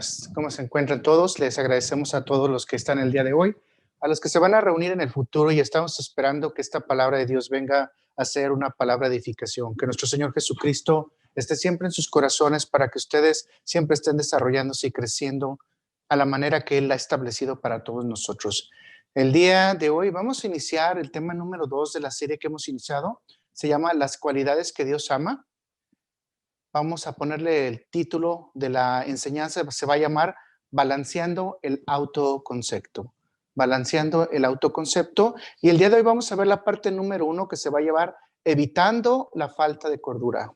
buenas. ¿Cómo se encuentran todos? Les agradecemos a todos los que están el día de hoy, a los que se van a reunir en el futuro y estamos esperando que esta palabra de Dios venga a ser una palabra de edificación, que nuestro Señor Jesucristo esté siempre en sus corazones para que ustedes siempre estén desarrollándose y creciendo a la manera que Él ha establecido para todos nosotros. El día de hoy vamos a iniciar el tema número 2 de la serie que hemos iniciado. Se llama Las cualidades que Dios ama. Vamos a ponerle el título de la enseñanza, se va a llamar Balanceando el autoconcepto. Balanceando el autoconcepto. Y el día de hoy vamos a ver la parte número 1 que se va a llevar Evitando la falta de cordura.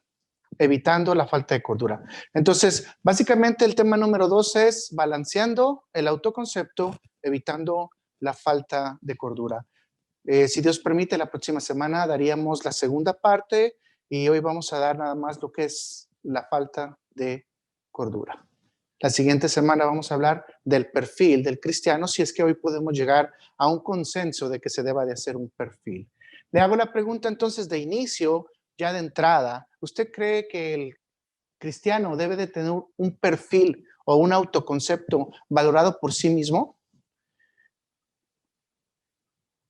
Evitando la falta de cordura. Entonces, básicamente el tema número 2 es Balanceando el autoconcepto, evitando la falta de cordura. Si Dios permite, la próxima semana daríamos la segunda parte y hoy vamos a dar nada más lo que es la falta de cordura. La siguiente semana vamos a hablar del perfil del cristiano, si es que hoy podemos llegar a un consenso de que se deba de hacer un perfil. Le hago la pregunta entonces de inicio, ya de entrada. ¿Usted cree que el cristiano debe de tener un perfil o un autoconcepto valorado por sí mismo?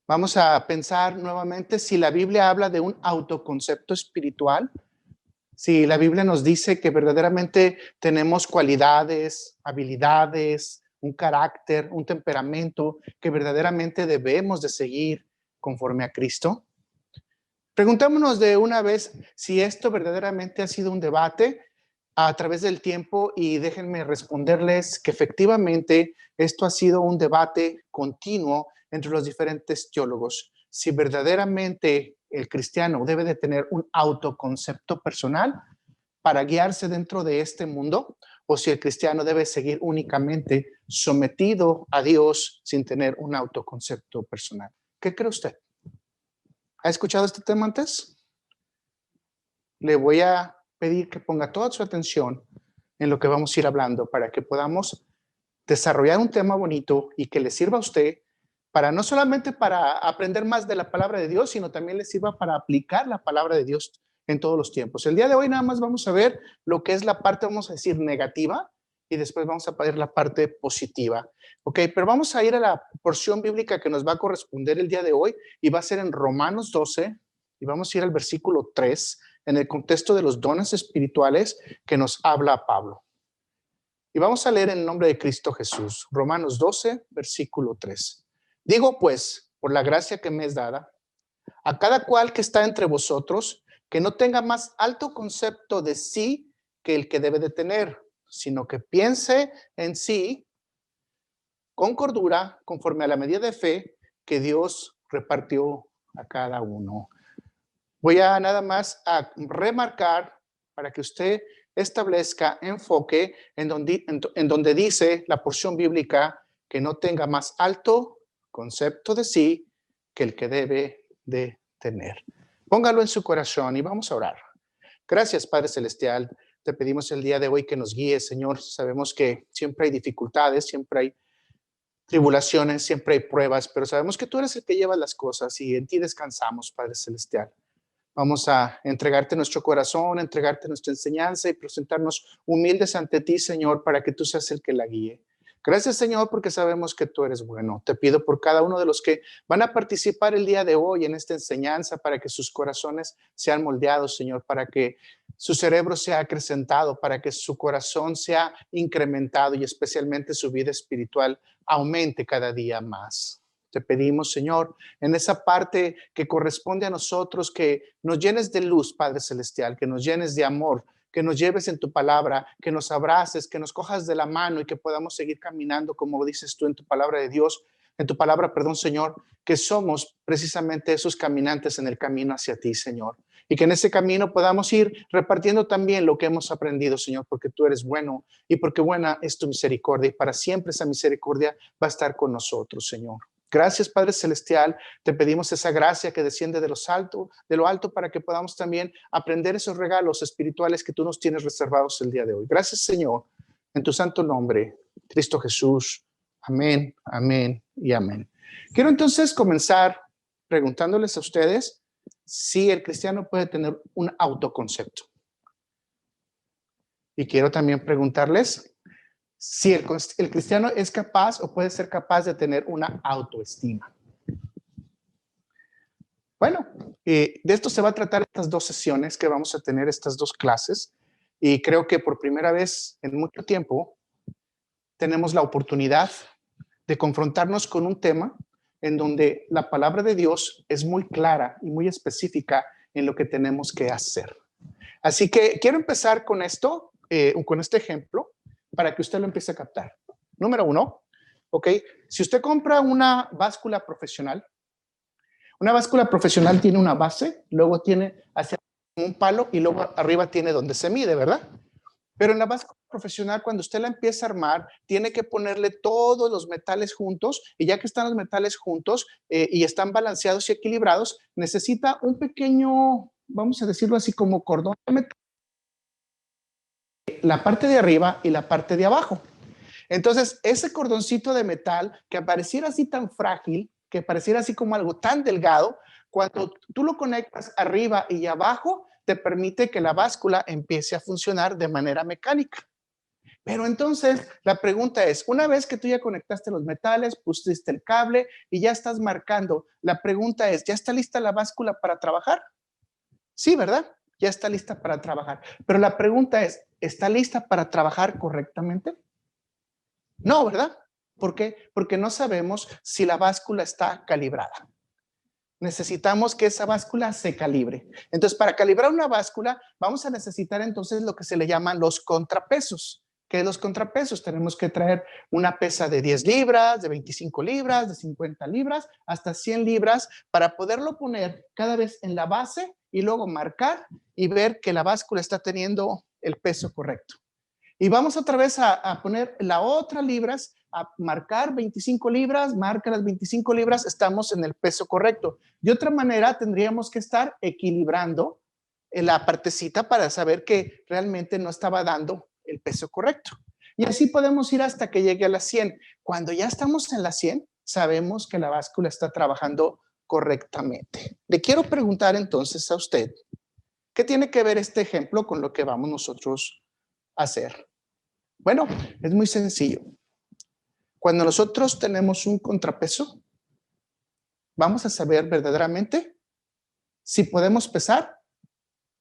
Vamos a pensar nuevamente si la Biblia habla de un autoconcepto espiritual, si la Biblia nos dice que verdaderamente tenemos cualidades, habilidades, un carácter, un temperamento que verdaderamente debemos de seguir conforme a Cristo. Preguntémonos de una vez si esto verdaderamente ha sido un debate a través del tiempo y déjenme responderles que efectivamente esto ha sido un debate continuo entre los diferentes teólogos. Si verdaderamente el cristiano debe de tener un autoconcepto personal para guiarse dentro de este mundo o si el cristiano debe seguir únicamente sometido a Dios sin tener un autoconcepto personal. ¿Qué cree usted? ¿Ha escuchado este tema antes? Le voy a pedir que ponga toda su atención en lo que vamos a ir hablando para que podamos desarrollar un tema bonito y que le sirva a usted para no solamente para aprender más de la palabra de Dios, sino también le sirva para aplicar la palabra de Dios en todos los tiempos. El día de hoy nada más vamos a ver lo que es la parte, vamos a decir, negativa y después vamos a ver la parte positiva. Ok, pero vamos a ir a la porción bíblica que nos va a corresponder el día de hoy y va a ser en Romanos 12 y vamos a ir al versículo 3 en el contexto de los dones espirituales que nos habla Pablo. Y vamos a leer en el nombre de Cristo Jesús, Romanos 12, versículo 3. Digo pues, por la gracia que me es dada, a cada cual que está entre vosotros, que no tenga más alto concepto de sí que el que debe de tener, sino que piense en sí con cordura, conforme a la medida de fe que Dios repartió a cada uno. Voy a nada más a remarcar para que usted establezca enfoque en donde dice la porción bíblica que no tenga más alto concepto de sí que el que debe de tener. Póngalo en su corazón y vamos a orar. Gracias, Padre Celestial. Te pedimos el día de hoy que nos guíes, Señor. Sabemos que siempre hay dificultades, siempre hay tribulaciones, siempre hay pruebas, pero sabemos que tú eres el que lleva las cosas y en ti descansamos, Padre Celestial. Vamos a entregarte nuestro corazón, entregarte nuestra enseñanza y presentarnos humildes ante ti, Señor, para que tú seas el que la guíe. Gracias, Señor, porque sabemos que tú eres bueno. Te pido por cada uno de los que van a participar el día de hoy en esta enseñanza para que sus corazones sean moldeados, Señor, para que su cerebro sea acrecentado, para que su corazón sea incrementado y especialmente su vida espiritual aumente cada día más. Te pedimos, Señor, en esa parte que corresponde a nosotros, que nos llenes de luz, Padre Celestial, que nos llenes de amor, que nos lleves en tu palabra, que nos abraces, que nos cojas de la mano y que podamos seguir caminando, como dices tú en tu palabra de Dios, en tu palabra, perdón, Señor, que somos precisamente esos caminantes en el camino hacia ti, Señor. Y que en ese camino podamos ir repartiendo también lo que hemos aprendido, Señor, porque tú eres bueno y porque buena es tu misericordia y para siempre esa misericordia va a estar con nosotros, Señor. Gracias, Padre Celestial, te pedimos esa gracia que desciende de lo alto para que podamos también aprender esos regalos espirituales que tú nos tienes reservados el día de hoy. Gracias, Señor, en tu santo nombre, Cristo Jesús. Amén, amén y amén. Quiero entonces comenzar preguntándoles a ustedes si el cristiano puede tener un autoconcepto. Y quiero también preguntarles si el cristiano es capaz o puede ser capaz de tener una autoestima. Bueno, de esto se va a tratar estas 2 sesiones que vamos a tener, estas 2 clases, y creo que por primera vez en mucho tiempo tenemos la oportunidad de confrontarnos con un tema en donde la palabra de Dios es muy clara y muy específica en lo que tenemos que hacer. Así que quiero empezar con esto, con este ejemplo, para que usted lo empiece a captar. Número 1, ¿ok? Si usted compra una báscula profesional tiene una base, luego tiene hacia un palo y luego arriba tiene donde se mide, ¿verdad? Pero en la báscula profesional, cuando usted la empieza a armar, tiene que ponerle todos los metales juntos, y ya que están los metales juntos y están balanceados y equilibrados, necesita un pequeño, vamos a decirlo así, como cordón de metal, la parte de arriba y la parte de abajo. Entonces, ese cordoncito de metal que pareciera así tan frágil, que pareciera así como algo tan delgado, cuando tú lo conectas arriba y abajo, te permite que la báscula empiece a funcionar de manera mecánica. Pero entonces la pregunta es, una vez que tú ya conectaste los metales, pusiste el cable y ya estás marcando, la pregunta es, ¿ya está lista la báscula para trabajar? Sí, ¿verdad? Ya está lista para trabajar. Pero la pregunta es, ¿está lista para trabajar correctamente? No, ¿verdad? ¿Por qué? Porque no sabemos si la báscula está calibrada. Necesitamos que esa báscula se calibre. Entonces, para calibrar una báscula, vamos a necesitar entonces lo que se le llaman los contrapesos. ¿Qué es los contrapesos? Tenemos que traer una pesa de 10 libras, de 25 libras, de 50 libras, hasta 100 libras, para poderlo poner cada vez en la base y luego marcar y ver que la báscula está teniendo el peso correcto. Y vamos otra vez a poner la otra libras, a marcar 25 libras, marca las 25 libras, estamos en el peso correcto. De otra manera, tendríamos que estar equilibrando en la partecita para saber que realmente no estaba dando el peso correcto. Y así podemos ir hasta que llegue a las 100. Cuando ya estamos en las 100, sabemos que la báscula está trabajando correctamente. Le quiero preguntar entonces a usted, ¿qué tiene que ver este ejemplo con lo que vamos nosotros a hacer? Bueno, es muy sencillo. Cuando nosotros tenemos un contrapeso, vamos a saber verdaderamente si podemos pesar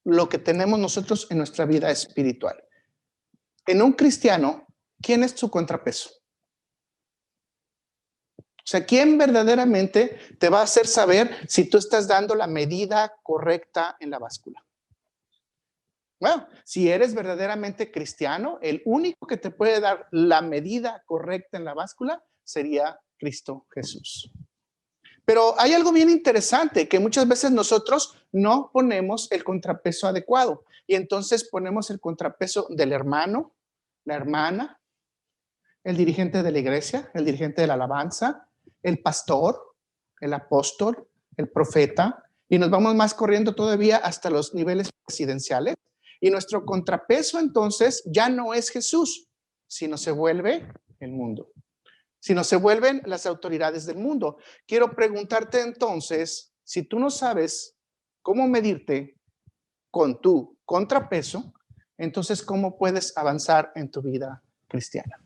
lo que tenemos nosotros en nuestra vida espiritual. En un cristiano, ¿quién es su contrapeso? O sea, ¿quién verdaderamente te va a hacer saber si tú estás dando la medida correcta en la báscula? Bueno, si eres verdaderamente cristiano, el único que te puede dar la medida correcta en la báscula sería Cristo Jesús. Pero hay algo bien interesante, que muchas veces nosotros no ponemos el contrapeso adecuado, y entonces ponemos el contrapeso del hermano, la hermana, el dirigente de la iglesia, el dirigente de la alabanza, el pastor, el apóstol, el profeta, y nos vamos más corriendo todavía hasta los niveles presidenciales. Y nuestro contrapeso entonces ya no es Jesús, sino se vuelve el mundo, sino se vuelven las autoridades del mundo. Quiero preguntarte entonces, si tú no sabes cómo medirte con tu contrapeso, entonces ¿cómo puedes avanzar en tu vida cristiana?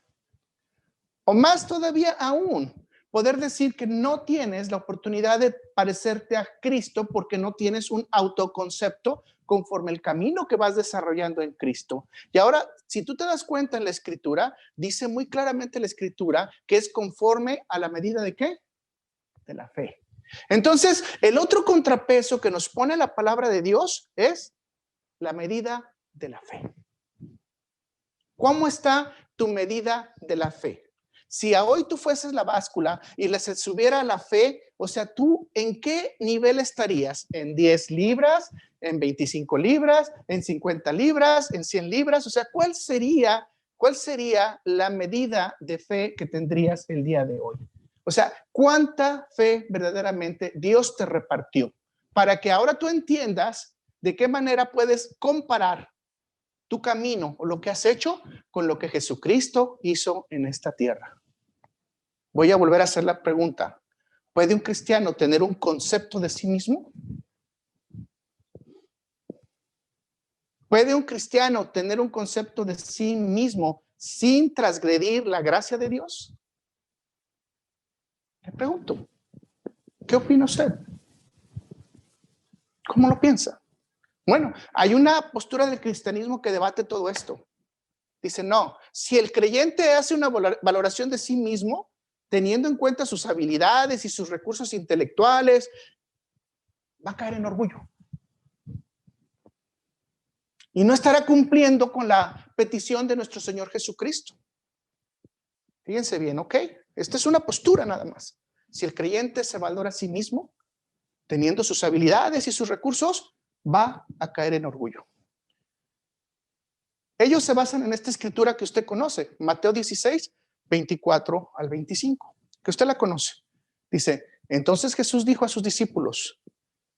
O más todavía aún, poder decir que no tienes la oportunidad de parecerte a Cristo porque no tienes un autoconcepto conforme el camino que vas desarrollando en Cristo. Y ahora, si tú te das cuenta en la Escritura, dice muy claramente la Escritura que es conforme a la medida de ¿qué? De la fe. Entonces, el otro contrapeso que nos pone la palabra de Dios es la medida de la fe. ¿Cómo está tu medida de la fe? Si a hoy tú fueses la báscula y les subiera la fe, o sea, ¿tú en qué nivel estarías? ¿En 10 libras? ¿En 25 libras? ¿En 50 libras? ¿En 100 libras? O sea, ¿cuál sería la medida de fe que tendrías el día de hoy? O sea, ¿cuánta fe verdaderamente Dios te repartió? Para que ahora tú entiendas de qué manera puedes comparar tu camino o lo que has hecho con lo que Jesucristo hizo en esta tierra. Voy a volver a hacer la pregunta. ¿Puede un cristiano tener un concepto de sí mismo? ¿Puede un cristiano tener un concepto de sí mismo sin transgredir la gracia de Dios? Le pregunto, ¿qué opina usted? ¿Cómo lo piensa? Bueno, hay una postura del cristianismo que debate todo esto. Dice, no, si el creyente hace una valoración de sí mismo, teniendo en cuenta sus habilidades y sus recursos intelectuales, va a caer en orgullo. Y no estará cumpliendo con la petición de nuestro Señor Jesucristo. Fíjense bien, ¿ok? Esta es una postura nada más. Si el creyente se valora a sí mismo, teniendo sus habilidades y sus recursos, va a caer en orgullo. Ellos se basan en esta escritura que usted conoce, Mateo 16, 24 al 25, que usted la conoce. Dice, entonces Jesús dijo a sus discípulos,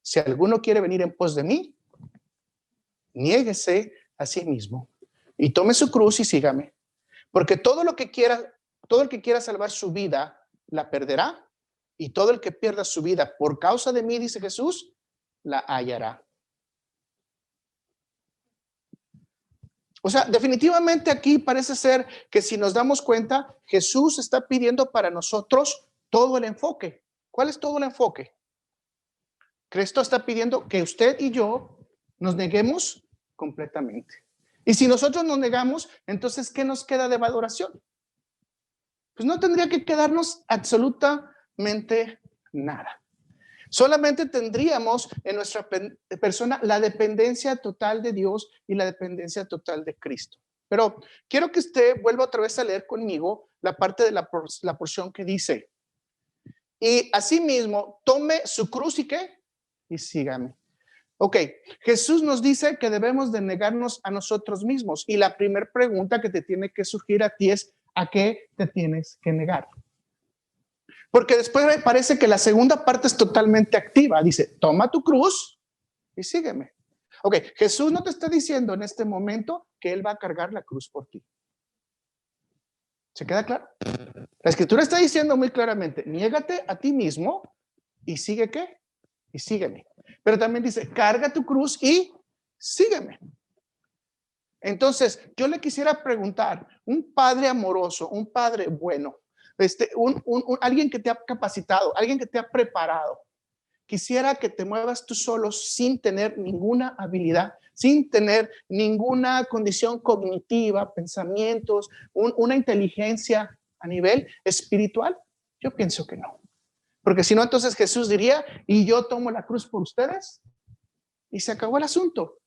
si alguno quiere venir en pos de mí, niéguese a sí mismo y tome su cruz y sígame. Porque todo el que quiera salvar su vida, la perderá. Y todo el que pierda su vida por causa de mí, dice Jesús, la hallará. O sea, definitivamente aquí parece ser que si nos damos cuenta, Jesús está pidiendo para nosotros todo el enfoque. ¿Cuál es todo el enfoque? Cristo está pidiendo que usted y yo nos neguemos completamente. Y si nosotros nos negamos, entonces, ¿qué nos queda de valoración? Pues no tendría que quedarnos absolutamente nada. Solamente tendríamos en nuestra persona la dependencia total de Dios y la dependencia total de Cristo. Pero quiero que usted vuelva otra vez a leer conmigo la parte de la porción que dice, y asimismo tome su cruz y qué, y sígame. Ok, Jesús nos dice que debemos de negarnos a nosotros mismos y la primera pregunta que te tiene que surgir a ti es, ¿a qué te tienes que negar? Porque después me parece que la segunda parte es totalmente activa. Dice, toma tu cruz y sígueme. Ok, Jesús no te está diciendo en este momento que Él va a cargar la cruz por ti. ¿Se queda claro? La Escritura está diciendo muy claramente, niégate a ti mismo y sigue ¿qué? Y sígueme. Pero también dice, carga tu cruz y sígueme. Entonces, yo le quisiera preguntar, un padre amoroso, un padre bueno, alguien que te ha capacitado, alguien que te ha preparado, quisiera que te muevas tú solo sin tener ninguna habilidad, sin tener ninguna condición cognitiva, pensamientos, una inteligencia a nivel espiritual. Yo pienso que no. Porque si no, entonces Jesús diría, y yo tomo la cruz por ustedes, y se acabó el asunto.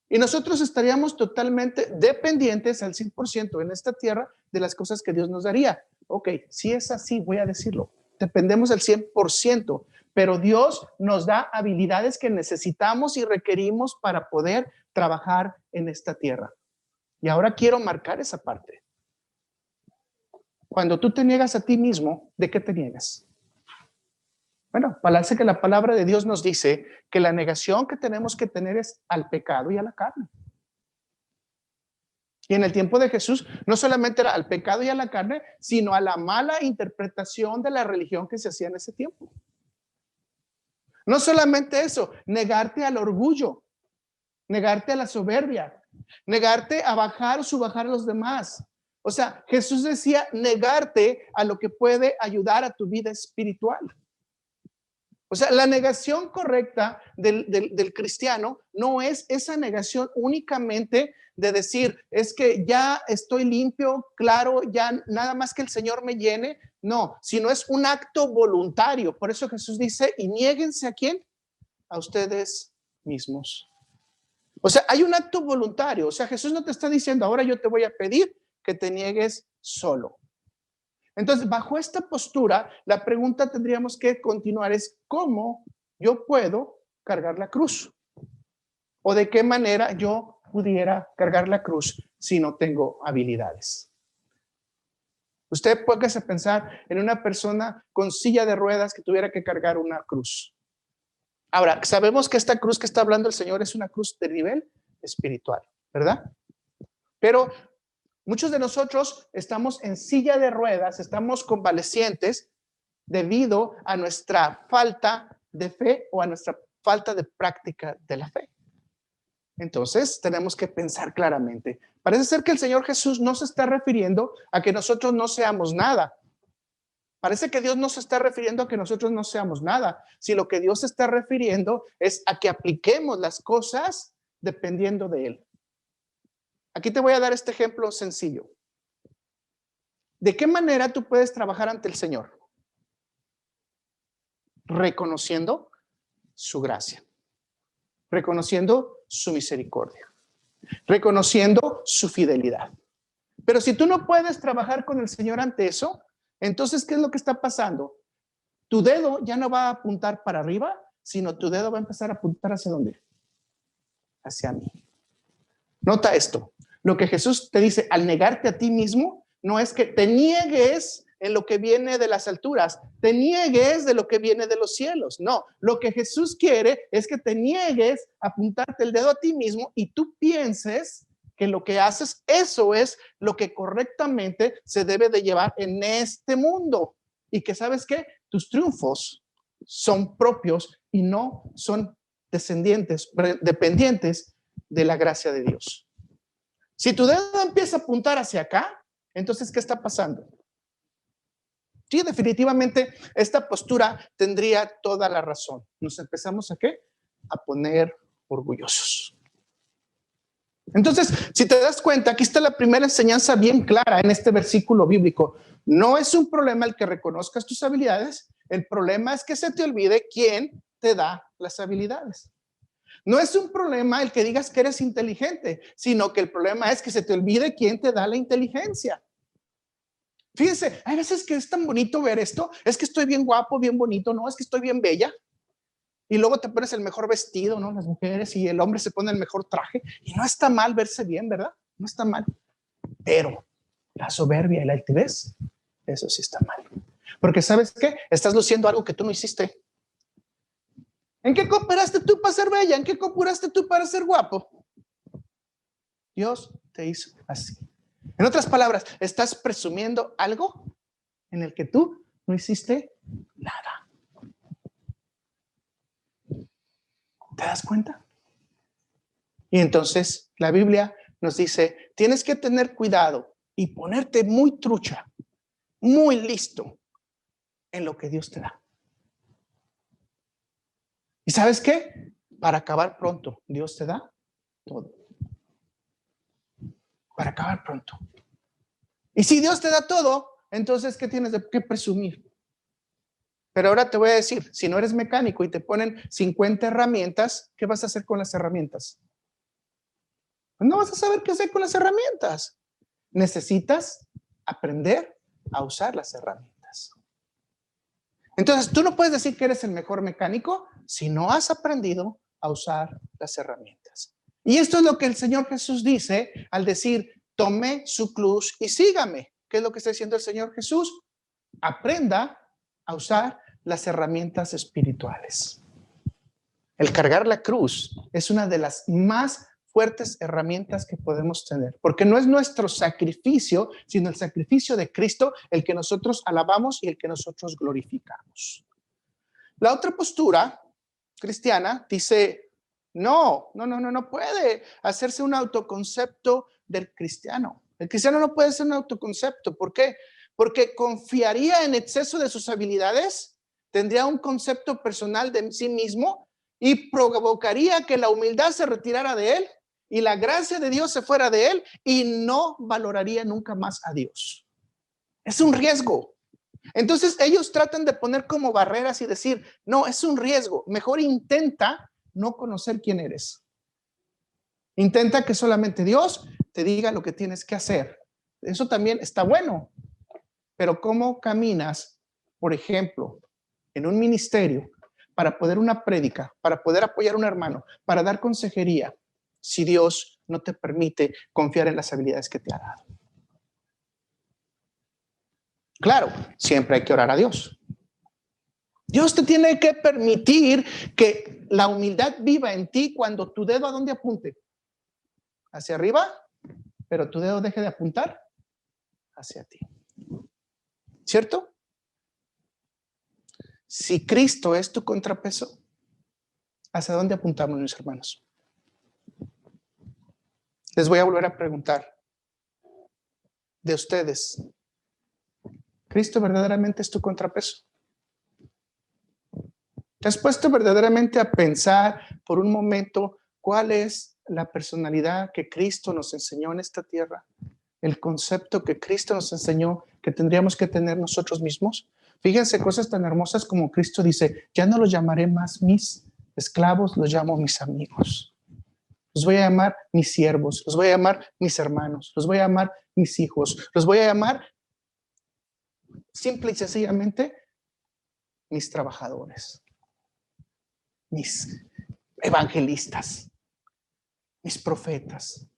Y nosotros estaríamos totalmente dependientes al 100% en esta tierra de las cosas que Dios nos daría. Ok, si es así, voy a decirlo. Dependemos al 100%, pero Dios nos da habilidades que necesitamos y requerimos para poder trabajar en esta tierra. Y ahora quiero marcar esa parte. Cuando tú te niegas a ti mismo, ¿de qué te niegas? Bueno, parece que la palabra de Dios nos dice que la negación que tenemos que tener es al pecado y a la carne. Y en el tiempo de Jesús no solamente era al pecado y a la carne, sino a la mala interpretación de la religión que se hacía en ese tiempo. No solamente eso, negarte al orgullo, negarte a la soberbia, negarte a bajar o subajar a los demás. O sea, Jesús decía negarte a lo que puede ayudar a tu vida espiritual. O sea, la negación correcta del cristiano no es esa negación únicamente de decir, es que ya estoy limpio, claro, ya nada más que el Señor me llene. No, sino es un acto voluntario. Por eso Jesús dice, y niéguense ¿a quién? A ustedes mismos. O sea, hay un acto voluntario. O sea, Jesús no te está diciendo, ahora yo te voy a pedir que te niegues solo. Entonces, bajo esta postura, la pregunta tendríamos que continuar es, ¿cómo yo puedo cargar la cruz? ¿O de qué manera yo pudiera cargar la cruz si no tengo habilidades? Usted puede pensar en una persona con silla de ruedas que tuviera que cargar una cruz. Ahora, sabemos que esta cruz que está hablando el Señor es una cruz de nivel espiritual, ¿verdad? Pero muchos de nosotros estamos en silla de ruedas, estamos convalecientes debido a nuestra falta de fe o a nuestra falta de práctica de la fe. Entonces tenemos que pensar claramente. Parece ser que el Señor Jesús no se está refiriendo a que nosotros no seamos nada. Parece que Dios no se está refiriendo a que nosotros no seamos nada. Si lo que Dios se está refiriendo es a que apliquemos las cosas dependiendo de Él. Aquí te voy a dar este ejemplo sencillo. ¿De qué manera tú puedes trabajar ante el Señor? Reconociendo su gracia, reconociendo su misericordia, reconociendo su fidelidad. Pero si tú no puedes trabajar con el Señor ante eso, entonces, ¿qué es lo que está pasando? Tu dedo ya no va a apuntar para arriba, sino tu dedo va a empezar a apuntar ¿hacia dónde? Hacia mí. Nota esto. Lo que Jesús te dice al negarte a ti mismo no es que te niegues en lo que viene de las alturas, te niegues de lo que viene de los cielos. No, lo que Jesús quiere es que te niegues a apuntarte el dedo a ti mismo y tú pienses que lo que haces, eso es lo que correctamente se debe de llevar en este mundo. Y que sabes que tus triunfos son propios y no son dependientes de la gracia de Dios. Si tu dedo empieza a apuntar hacia acá, entonces, ¿qué está pasando? Sí, definitivamente esta postura tendría toda la razón. Nos empezamos ¿a qué? A poner orgullosos. Entonces, si te das cuenta, aquí está la primera enseñanza bien clara en este versículo bíblico. No es un problema el que reconozcas tus habilidades, el problema es que se te olvide quién te da las habilidades. No es un problema el que digas que eres inteligente, sino que el problema es que se te olvide quién te da la inteligencia. Fíjense, hay veces que es tan bonito ver esto, es que estoy bien guapo, bien bonito, no, es que estoy bien bella. Y luego te pones el mejor vestido, ¿no? Las mujeres y el hombre se pone el mejor traje. Y no está mal verse bien, ¿verdad? No está mal. Pero la soberbia y la altivez, eso sí está mal. Porque ¿sabes qué? Estás luciendo algo que tú no hiciste. ¿En qué cooperaste tú para ser bella? ¿En qué cooperaste tú para ser guapo? Dios te hizo así. En otras palabras, estás presumiendo algo en el que tú no hiciste nada. ¿Te das cuenta? Y entonces la Biblia nos dice, tienes que tener cuidado y ponerte muy trucha, muy listo en lo que Dios te da. ¿Y sabes qué? Para acabar pronto, Dios te da todo. Para acabar pronto. Y si Dios te da todo, entonces, ¿qué tienes que presumir? Pero ahora te voy a decir, si no eres mecánico y te ponen 50 herramientas, ¿qué vas a hacer con las herramientas? Pues no vas a saber qué hacer con las herramientas. Necesitas aprender a usar las herramientas. Entonces, tú no puedes decir que eres el mejor mecánico si no has aprendido a usar las herramientas. Y esto es lo que el Señor Jesús dice al decir, tome su cruz y sígame. ¿Qué es lo que está diciendo el Señor Jesús? Aprenda a usar las herramientas espirituales. El cargar la cruz es una de las más fuertes herramientas que podemos tener, porque no es nuestro sacrificio, sino el sacrificio de Cristo el que nosotros alabamos y el que nosotros glorificamos. La otra postura cristiana dice, no puede hacerse un autoconcepto del cristiano. El cristiano no puede ser un autoconcepto. ¿Por qué? Porque confiaría en exceso de sus habilidades, tendría un concepto personal de sí mismo y provocaría que la humildad se retirara de él y la gracia de Dios se fuera de él y no valoraría nunca más a Dios. Es un riesgo. Entonces ellos tratan de poner como barreras y decir, no, es un riesgo. Mejor intenta no conocer quién eres. Intenta que solamente Dios te diga lo que tienes que hacer. Eso también está bueno. Pero ¿cómo caminas, por ejemplo, en un ministerio para poder una prédica, para poder apoyar a un hermano, para dar consejería, si Dios no te permite confiar en las habilidades que te ha dado? Claro, siempre hay que orar a Dios. Dios te tiene que permitir que la humildad viva en ti cuando tu dedo ¿a dónde apunte? Hacia arriba, pero tu dedo deje de apuntar hacia ti. ¿Cierto? Si Cristo es tu contrapeso, ¿hacia dónde apuntamos, mis hermanos? Les voy a volver a preguntar, de ustedes, ¿Cristo verdaderamente es tu contrapeso? ¿Te has puesto verdaderamente a pensar por un momento cuál es la personalidad que Cristo nos enseñó en esta tierra? El concepto que Cristo nos enseñó que tendríamos que tener nosotros mismos. Fíjense cosas tan hermosas como Cristo dice, ya no los llamaré más mis esclavos, los llamo mis amigos. Los voy a llamar mis siervos, los voy a llamar mis hermanos, los voy a llamar mis hijos, los voy a llamar simple y sencillamente mis trabajadores, mis evangelistas, mis profetas.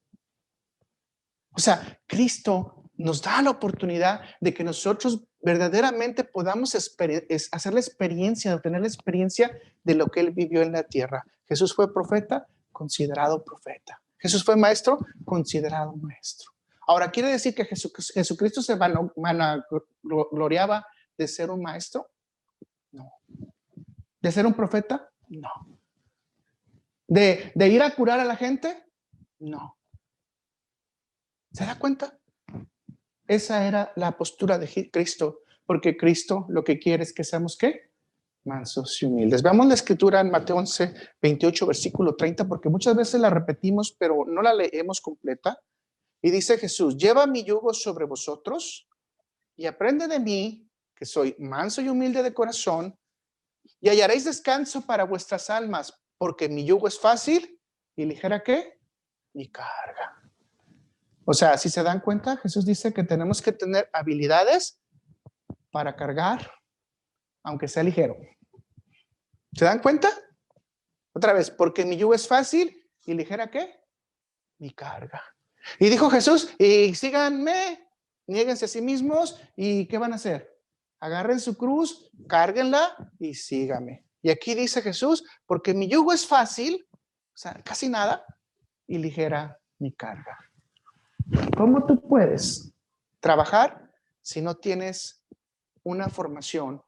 O sea, Cristo nos da la oportunidad de que nosotros verdaderamente podamos hacer la experiencia, obtener la experiencia de lo que Él vivió en la tierra. Jesús fue profeta, considerado profeta. Jesús fue maestro, considerado maestro. Ahora, ¿quiere decir que Jesucristo se vanagloriaba de ser un maestro? No. ¿De ser un profeta? No. ¿De ir a curar a la gente? No. ¿Se da cuenta? Esa era la postura de Cristo, porque Cristo lo que quiere es que seamos, ¿qué? Mansos y humildes. Veamos la escritura en Mateo 11, 28, versículo 30, porque muchas veces la repetimos, pero no la leemos completa. Y dice Jesús, lleva mi yugo sobre vosotros y aprende de mí, que soy manso y humilde de corazón, y hallaréis descanso para vuestras almas, porque mi yugo es fácil y ligera, ¿qué? Mi carga. O sea, si se dan cuenta, Jesús dice que tenemos que tener habilidades para cargar, aunque sea ligero. ¿Se dan cuenta? Otra vez, porque mi yugo es fácil y ligera, ¿qué? Mi carga. Y dijo Jesús, y síganme, niéguense a sí mismos, ¿y qué van a hacer? Agarren su cruz, cárguenla y síganme. Y aquí dice Jesús, porque mi yugo es fácil, o sea, casi nada, y ligera mi carga. ¿Cómo tú puedes trabajar si no tienes una formación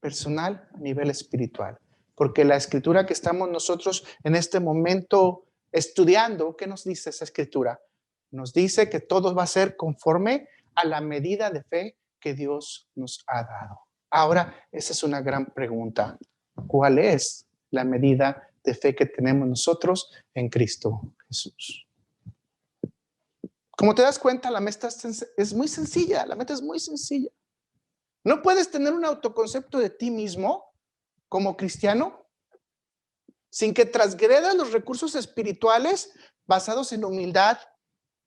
personal a nivel espiritual? Porque la escritura que estamos nosotros en este momento estudiando, ¿qué nos dice esa escritura? Nos dice que todo va a ser conforme a la medida de fe que Dios nos ha dado. Ahora, esa es una gran pregunta. ¿Cuál es la medida de fe que tenemos nosotros en Cristo Jesús? Como te das cuenta, la meta es muy sencilla. La meta es muy sencilla. No puedes tener un autoconcepto de ti mismo como cristiano sin que transgredas los recursos espirituales basados en humildad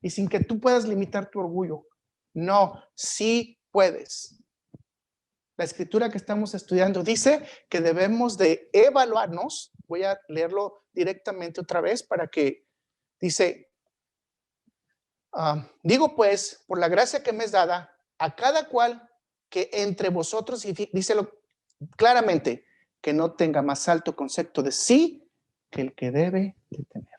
y sin que tú puedas limitar tu orgullo. No, sí puedes. La escritura que estamos estudiando dice que debemos de evaluarnos. Voy a leerlo directamente otra vez para que dice, digo pues, por la gracia que me es dada, a cada cual que entre vosotros, y díselo claramente, que no tenga más alto concepto de sí que el que debe de tener.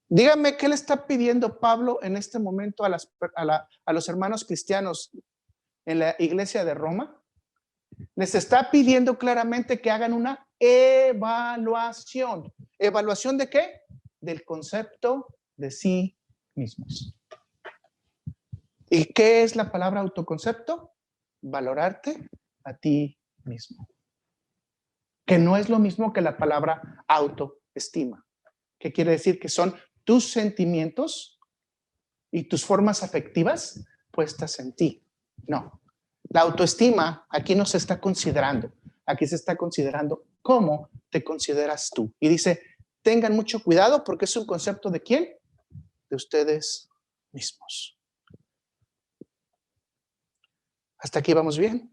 Dígame, ¿qué le está pidiendo Pablo en este momento a los hermanos cristianos en la iglesia de Roma? Les está pidiendo claramente que hagan una evaluación. ¿Evaluación de qué? Del concepto de sí mismos. ¿Y qué es la palabra autoconcepto? Valorarte a ti mismo. Que no es lo mismo que la palabra autoestima. ¿Qué quiere decir? Que son tus sentimientos y tus formas afectivas puestas en ti. No. La autoestima aquí no se está considerando. Aquí se está considerando cómo te consideras tú. Y dice, tengan mucho cuidado porque es un concepto de ¿quién? De ustedes mismos. ¿Hasta aquí vamos bien?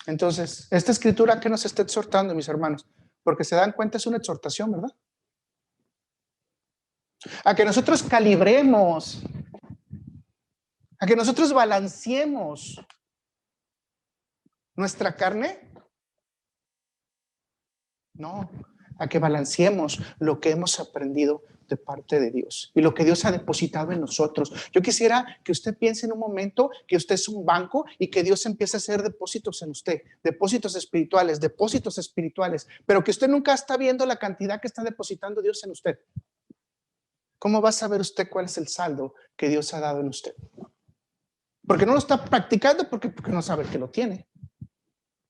Entonces, esta escritura que nos está exhortando, mis hermanos, porque se dan cuenta es una exhortación, ¿verdad? A que nosotros calibremos, a que nosotros balanceemos nuestra carne. No, a que balanceemos lo que hemos aprendido de parte de Dios y lo que Dios ha depositado en nosotros. Yo quisiera que usted piense en un momento que usted es un banco y que Dios empieza a hacer depósitos en usted, depósitos espirituales, pero que usted nunca está viendo la cantidad que está depositando Dios en usted. ¿Cómo va a saber usted cuál es el saldo que Dios ha dado en usted? Porque no lo está practicando, porque no sabe que lo tiene.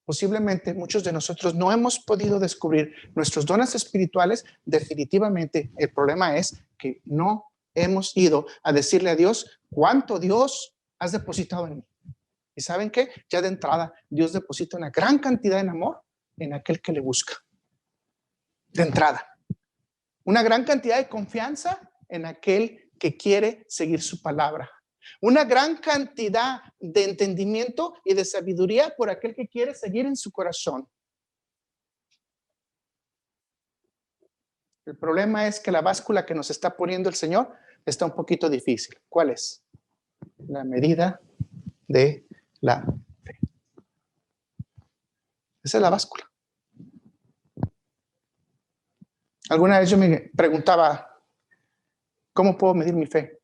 Posiblemente muchos de nosotros no hemos podido descubrir nuestros dones espirituales. Definitivamente el problema es que no hemos ido a decirle a Dios cuánto Dios has depositado en mí. ¿Y saben qué? Ya de entrada Dios deposita una gran cantidad de amor en aquel que le busca. De entrada. Una gran cantidad de confianza en aquel que quiere seguir su palabra. Una gran cantidad de entendimiento y de sabiduría por aquel que quiere seguir en su corazón. El problema es que la báscula que nos está poniendo el Señor está un poquito difícil. ¿Cuál es? La medida de la fe. Esa es la báscula. Alguna vez yo me preguntaba, ¿cómo puedo medir mi fe?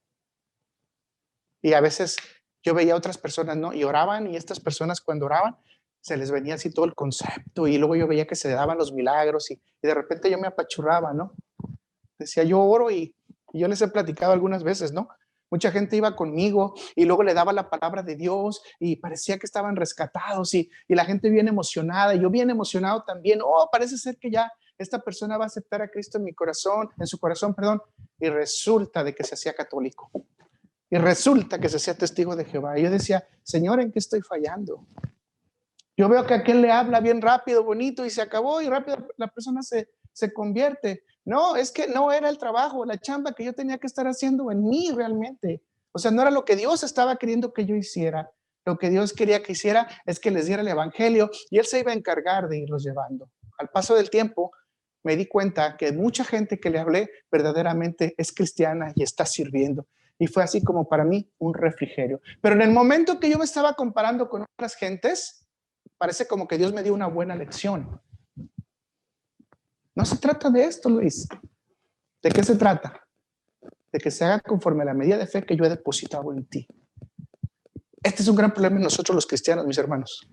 Y a veces yo veía a otras personas, ¿no? Y oraban, y estas personas cuando oraban, se les venía así todo el concepto, y luego yo veía que se daban los milagros, y de repente yo me apachurraba, ¿no? Decía, yo oro, y yo les he platicado algunas veces, ¿no? Mucha gente iba conmigo, y luego le daba la palabra de Dios, y parecía que estaban rescatados, y la gente bien emocionada, y yo bien emocionado también. Oh, parece ser que ya esta persona va a aceptar a Cristo en su corazón, perdón, y resulta de que se hacía católico. Y resulta que se hacía testigo de Jehová. Y yo decía, Señor, ¿en qué estoy fallando? Yo veo que aquel le habla bien rápido, bonito, y se acabó, y rápido la persona se convierte. No, es que no era el trabajo, la chamba que yo tenía que estar haciendo en mí realmente. O sea, no era lo que Dios estaba queriendo que yo hiciera. Lo que Dios quería que hiciera es que les diera el evangelio, y Él se iba a encargar de irlos llevando. Al paso del tiempo, me di cuenta que mucha gente que le hablé verdaderamente es cristiana y está sirviendo. Y fue así como para mí un refrigerio. Pero en el momento que yo me estaba comparando con otras gentes, parece como que Dios me dio una buena lección. No se trata de esto, Luis. ¿De qué se trata? De que se haga conforme a la medida de fe que yo he depositado en ti. Este es un gran problema en nosotros los cristianos, mis hermanos,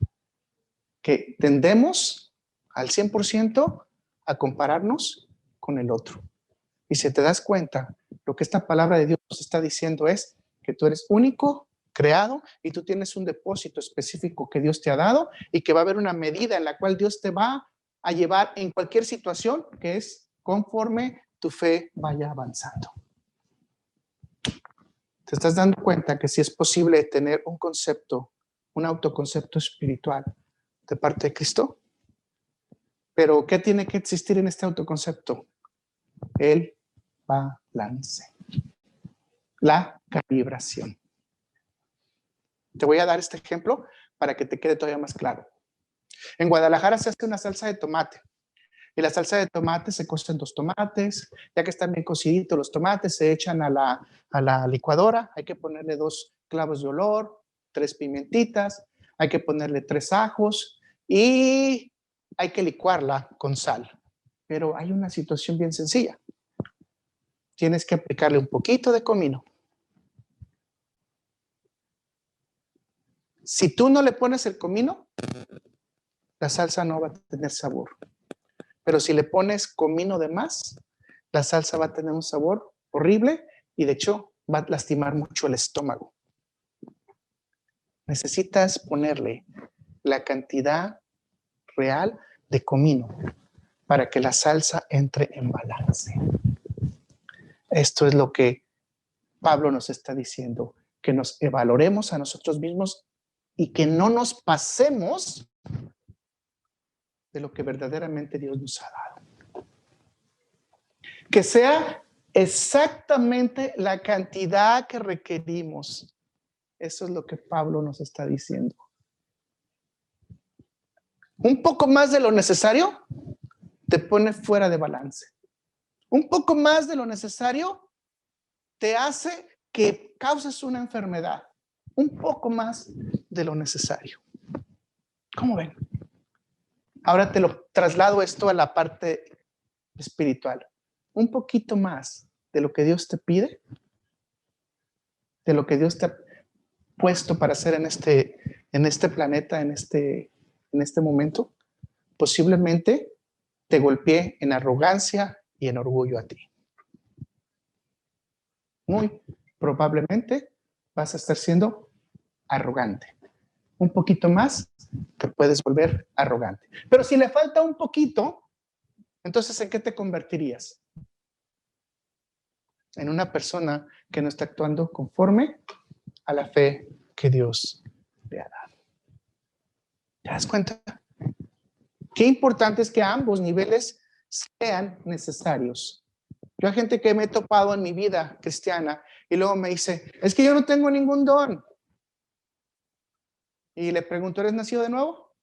que tendemos al 100% a compararnos con el otro. Y si te das cuenta, lo que esta palabra de Dios nos está diciendo es que tú eres único, creado, y tú tienes un depósito específico que Dios te ha dado, y que va a haber una medida en la cual Dios te va a llevar en cualquier situación, que es conforme tu fe vaya avanzando. ¿Te estás dando cuenta que sí es posible tener un concepto, un autoconcepto espiritual de parte de Cristo? Pero ¿qué tiene que existir en este autoconcepto? El balance, la calibración. Te voy a dar este ejemplo para que te quede todavía más claro. En Guadalajara se hace una salsa de tomate, y la salsa de tomate se cocen 2 tomates. Ya que están bien cociditos los tomates, se echan a la licuadora. Hay que ponerle 2 clavos de olor, 3 pimentitas, hay que ponerle 3 ajos, y hay que licuarla con sal. Pero hay una situación bien sencilla. Tienes que aplicarle un poquito de comino. Si tú no le pones el comino, la salsa no va a tener sabor. Pero si le pones comino de más, la salsa va a tener un sabor horrible, y de hecho va a lastimar mucho el estómago. Necesitas ponerle la cantidad real de comino para que la salsa entre en balance. Esto es lo que Pablo nos está diciendo, que nos evaluemos a nosotros mismos y que no nos pasemos de lo que verdaderamente Dios nos ha dado. Que sea exactamente la cantidad que requerimos. Eso es lo que Pablo nos está diciendo. Un poco más de lo necesario te pone fuera de balance. Un poco más de lo necesario te hace que causes una enfermedad. Un poco más de lo necesario. ¿Cómo ven? Ahora te lo traslado esto a la parte espiritual. Un poquito más de lo que Dios te pide, de lo que Dios te ha puesto para hacer en este planeta, en este momento, posiblemente te golpee en arrogancia y en orgullo a ti. Muy probablemente vas a estar siendo arrogante. Un poquito más, te puedes volver arrogante. Pero si le falta un poquito, entonces ¿en qué te convertirías? En una persona que no está actuando conforme a la fe que Dios le ha dado. ¿Te das cuenta? Qué importante es que ambos niveles sean necesarios. Yo hay gente que me he topado en mi vida cristiana y luego me dice, es que yo no tengo ningún don. Y le pregunto, ¿eres nacido de nuevo?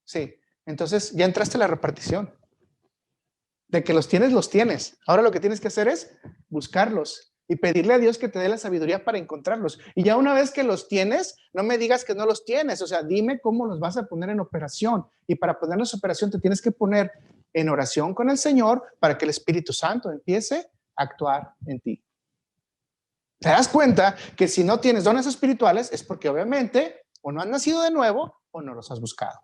Sí. Entonces ya entraste a la repartición. De que los tienes. Ahora lo que tienes que hacer es buscarlos y pedirle a Dios que te dé la sabiduría para encontrarlos. Y ya una vez que los tienes, no me digas que no los tienes. O sea, dime cómo los vas a poner en operación. Y para ponerlos en operación te tienes que poner en oración con el Señor para que el Espíritu Santo empiece a actuar en ti. ¿Te das cuenta que si no tienes dones espirituales es porque obviamente o no has nacido de nuevo o no los has buscado?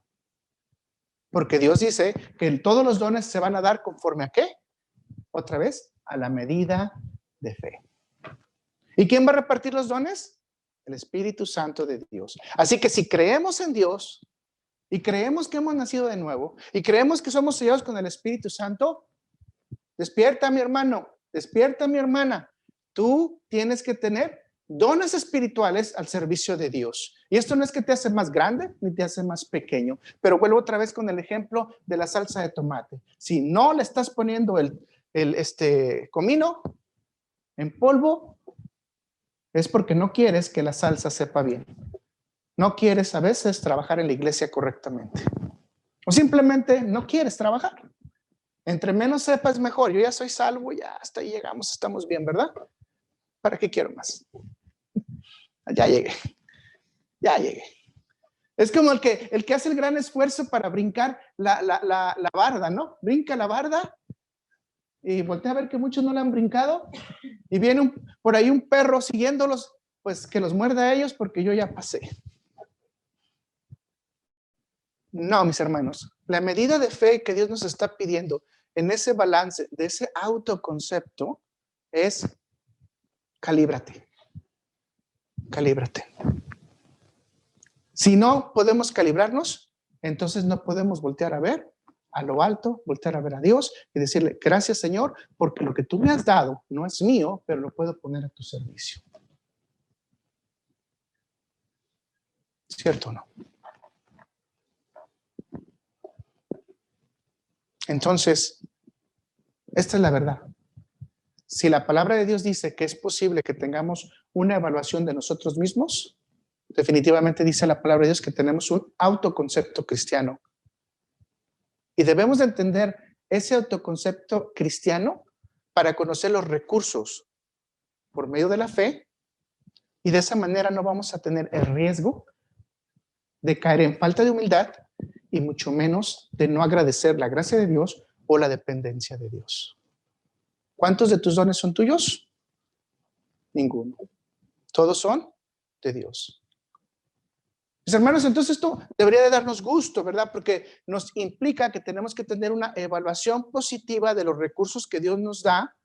Porque Dios dice que todos los dones se van a dar conforme a ¿qué? Otra vez, a la medida de fe. ¿Y quién va a repartir los dones? El Espíritu Santo de Dios. Así que si creemos en Dios y creemos que hemos nacido de nuevo y creemos que somos sellados con el Espíritu Santo, despierta mi hermano, despierta mi hermana. Tú tienes que tener dones espirituales al servicio de Dios. Y esto no es que te hace más grande ni te hace más pequeño, pero vuelvo otra vez con el ejemplo de la salsa de tomate. Si no le estás poniendo el comino en polvo, es porque no quieres que la salsa sepa bien. No quieres a veces trabajar en la iglesia correctamente. O simplemente no quieres trabajar. Entre menos sepas mejor. Yo ya soy salvo, ya hasta ahí llegamos, estamos bien, ¿verdad? ¿Para qué quiero más? Ya llegué. Es como el que hace el gran esfuerzo para brincar la barda, ¿no? Brinca la barda y voltea a ver que muchos no la han brincado y viene por ahí un perro siguiéndolos, pues que los muerda a ellos porque yo ya pasé. No, mis hermanos, la medida de fe que Dios nos está pidiendo en ese balance de ese autoconcepto es calíbrate. Si no podemos calibrarnos, entonces no podemos voltear a ver a lo alto, voltear a ver a Dios y decirle, gracias Señor, porque lo que tú me has dado no es mío, pero lo puedo poner a tu servicio. ¿Cierto o no? Entonces, esta es la verdad. Si la palabra de Dios dice que es posible que tengamos una evaluación de nosotros mismos, definitivamente dice la palabra de Dios que tenemos un autoconcepto cristiano. Y debemos de entender ese autoconcepto cristiano para conocer los recursos por medio de la fe, y de esa manera no vamos a tener el riesgo de caer en falta de humildad y mucho menos de no agradecer la gracia de Dios o la dependencia de Dios. ¿Cuántos de tus dones son tuyos? Ninguno. Todos son de Dios. Mis hermanos, entonces esto debería de darnos gusto, ¿verdad? Porque nos implica que tenemos que tener una evaluación positiva de los recursos que Dios nos da,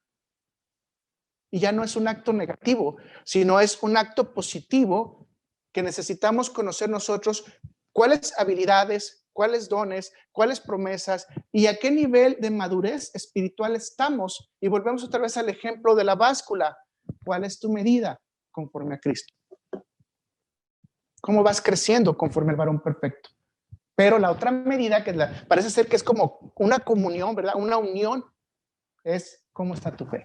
y ya no es un acto negativo, sino es un acto positivo que necesitamos conocer nosotros cuáles habilidades, cuáles dones, cuáles promesas y a qué nivel de madurez espiritual estamos. Y volvemos otra vez al ejemplo de la báscula. ¿Cuál es tu medida conforme a Cristo? ¿Cómo vas creciendo conforme al varón perfecto? Pero la otra medida, que parece ser que es como una comunión, ¿verdad? Una unión, es cómo está tu fe.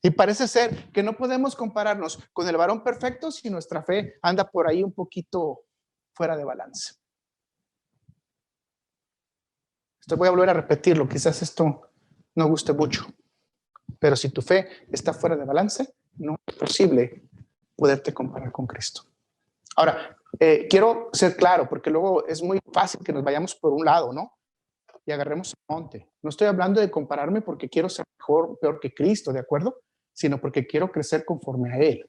Y parece ser que no podemos compararnos con el varón perfecto si nuestra fe anda por ahí un poquito fuera de balance. Esto voy a volver a repetirlo, quizás esto no guste mucho, pero si tu fe está fuera de balance, no es posible poderte comparar con Cristo. Ahora, quiero ser claro, porque luego es muy fácil que nos vayamos por un lado, ¿no? Y agarremos el monte. No estoy hablando de compararme porque quiero ser mejor o peor que Cristo, ¿de acuerdo? sino porque quiero crecer conforme a Él.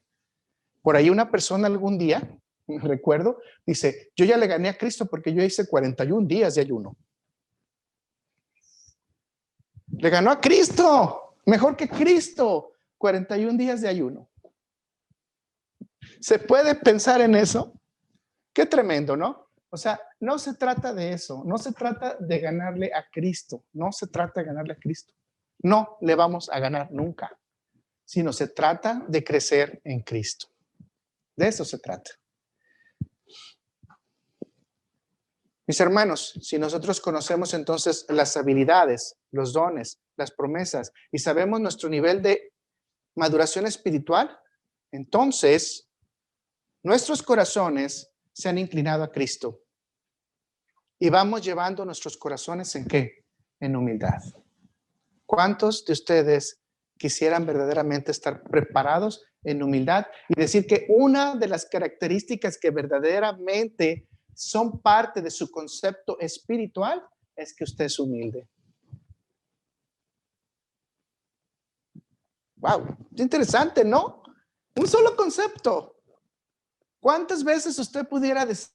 Por ahí una persona algún día, me recuerdo, dice, yo ya le gané a Cristo porque yo hice 41 días de ayuno. Le ganó a Cristo, mejor que Cristo, 41 días de ayuno. ¿Se puede pensar en eso? Qué tremendo, ¿no? O sea, no se trata de eso, no se trata de ganarle a Cristo, no se trata de ganarle a Cristo. No le vamos a ganar nunca, sino se trata de crecer en Cristo. De eso se trata. Mis hermanos, si nosotros conocemos entonces las habilidades, los dones, las promesas y sabemos nuestro nivel de maduración espiritual, entonces nuestros corazones se han inclinado a Cristo y vamos llevando nuestros corazones ¿en qué? En humildad. ¿Cuántos de ustedes quisieran verdaderamente estar preparados en humildad y decir que una de las características que verdaderamente son parte de su concepto espiritual es que usted es humilde? Wow, es interesante, ¿no? Un solo concepto. ¿Cuántas veces usted pudiera decir,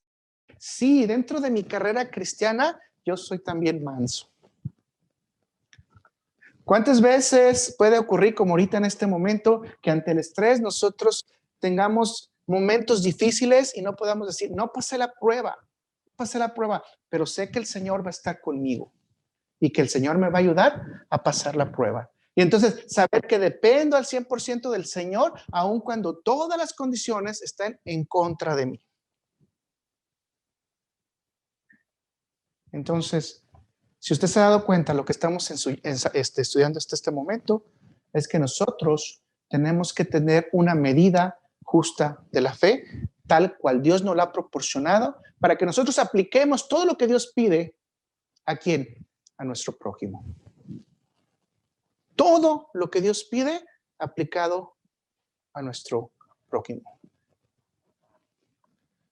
sí, dentro de mi carrera cristiana, yo soy también manso? ¿Cuántas veces puede ocurrir, como ahorita en este momento, que ante el estrés nosotros tengamos momentos difíciles y no podamos decir, no pasé la prueba, pero sé que el Señor va a estar conmigo y que el Señor me va a ayudar a pasar la prueba? Y entonces saber que dependo al 100% del Señor, aun cuando todas las condiciones estén en contra de mí. Entonces, si usted se ha dado cuenta, lo que estamos estudiando hasta este momento es que nosotros tenemos que tener una medida justa de la fe, tal cual Dios nos la ha proporcionado, para que nosotros apliquemos todo lo que Dios pide. ¿A quién? A nuestro prójimo. Todo lo que Dios pide aplicado a nuestro prójimo.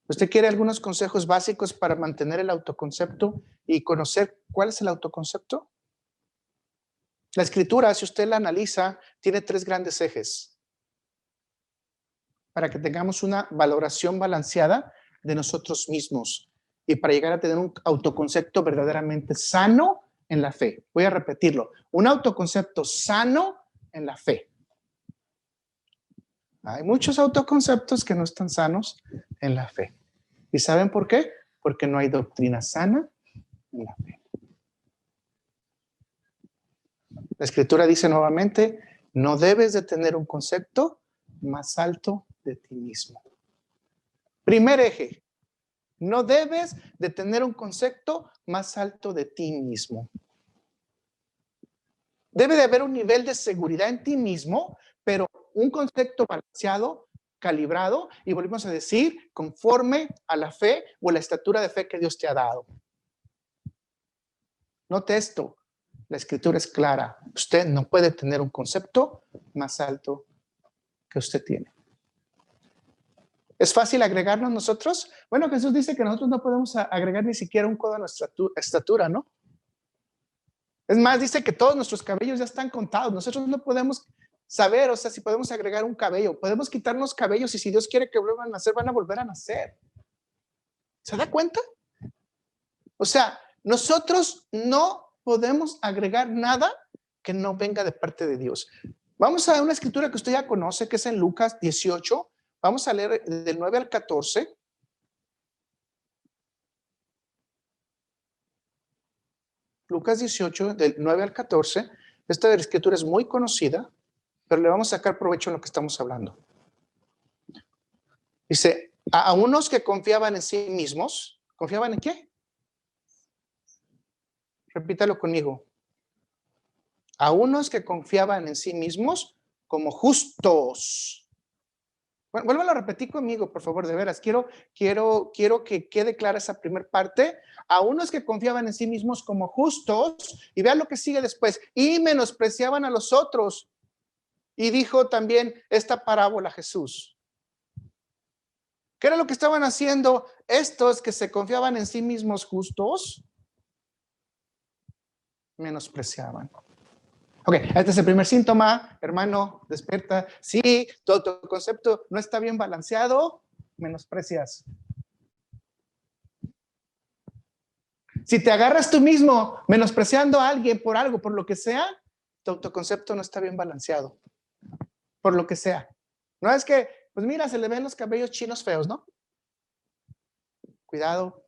¿Usted quiere algunos consejos básicos para mantener el autoconcepto y conocer cuál es el autoconcepto? La escritura, si usted la analiza, tiene 3 grandes ejes para que tengamos una valoración balanceada de nosotros mismos y para llegar a tener un autoconcepto verdaderamente sano en la fe. Voy a repetirlo, un autoconcepto sano en la fe. Hay muchos autoconceptos que no están sanos en la fe. ¿Y saben por qué? Porque no hay doctrina sana en la fe. La escritura dice nuevamente, no debes de tener un concepto más alto de ti mismo. Primer eje, no debes de tener un concepto más alto de ti mismo. Debe de haber un nivel de seguridad en ti mismo, pero un concepto balanceado, calibrado, y volvemos a decir, conforme a la fe o la estatura de fe que Dios te ha dado. Note esto, la escritura es clara. Usted no puede tener un concepto más alto que usted tiene. ¿Es fácil agregarnos nosotros? Bueno, Jesús dice que nosotros no podemos agregar ni siquiera un codo a nuestra estatura, ¿no? Es más, dice que todos nuestros cabellos ya están contados. Nosotros no podemos saber, o sea, si podemos agregar un cabello. Podemos quitarnos cabellos y si Dios quiere que vuelvan a nacer, van a volver a nacer. ¿Se da cuenta? O sea, nosotros no podemos agregar nada que no venga de parte de Dios. Vamos a una escritura que usted ya conoce, que es en Lucas 18. Vamos a leer del 9 al 14. Lucas 18, del 9 al 14. Esta escritura es muy conocida, pero le vamos a sacar provecho en lo que estamos hablando. Dice, a unos que confiaban en sí mismos, ¿confiaban en qué? Repítalo conmigo. A unos que confiaban en sí mismos como justos. Bueno, vuélvalo a repetir conmigo, por favor, de veras. Quiero que quede clara esa primera parte. A unos que confiaban en sí mismos como justos, y vean lo que sigue después, y menospreciaban a los otros. Y dijo también esta parábola Jesús. ¿Qué era lo que estaban haciendo estos que se confiaban en sí mismos justos? Menospreciaban. Ok, este es el primer síntoma, hermano, despierta. Si tu autoconcepto no está bien balanceado, menosprecias. Si te agarras tú mismo menospreciando a alguien por algo, por lo que sea, tu autoconcepto no está bien balanceado. Por lo que sea. No es que, pues mira, se le ven los cabellos chinos feos, ¿no? Cuidado,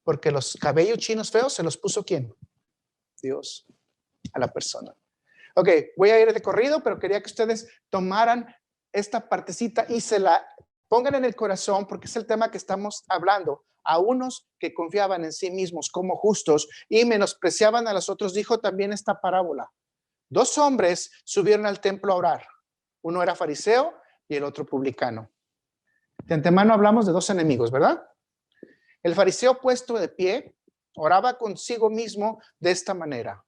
porque los cabellos chinos feos se los puso ¿quién? Dios a la persona. Ok, voy a ir de corrido, pero quería que ustedes tomaran esta partecita y se la pongan en el corazón porque es el tema que estamos hablando. A unos que confiaban en sí mismos como justos y menospreciaban a los otros, dijo también esta parábola. Dos hombres subieron al templo a orar. Uno era fariseo y el otro publicano. De antemano hablamos de dos enemigos, ¿verdad? El fariseo puesto de pie oraba consigo mismo de esta manera.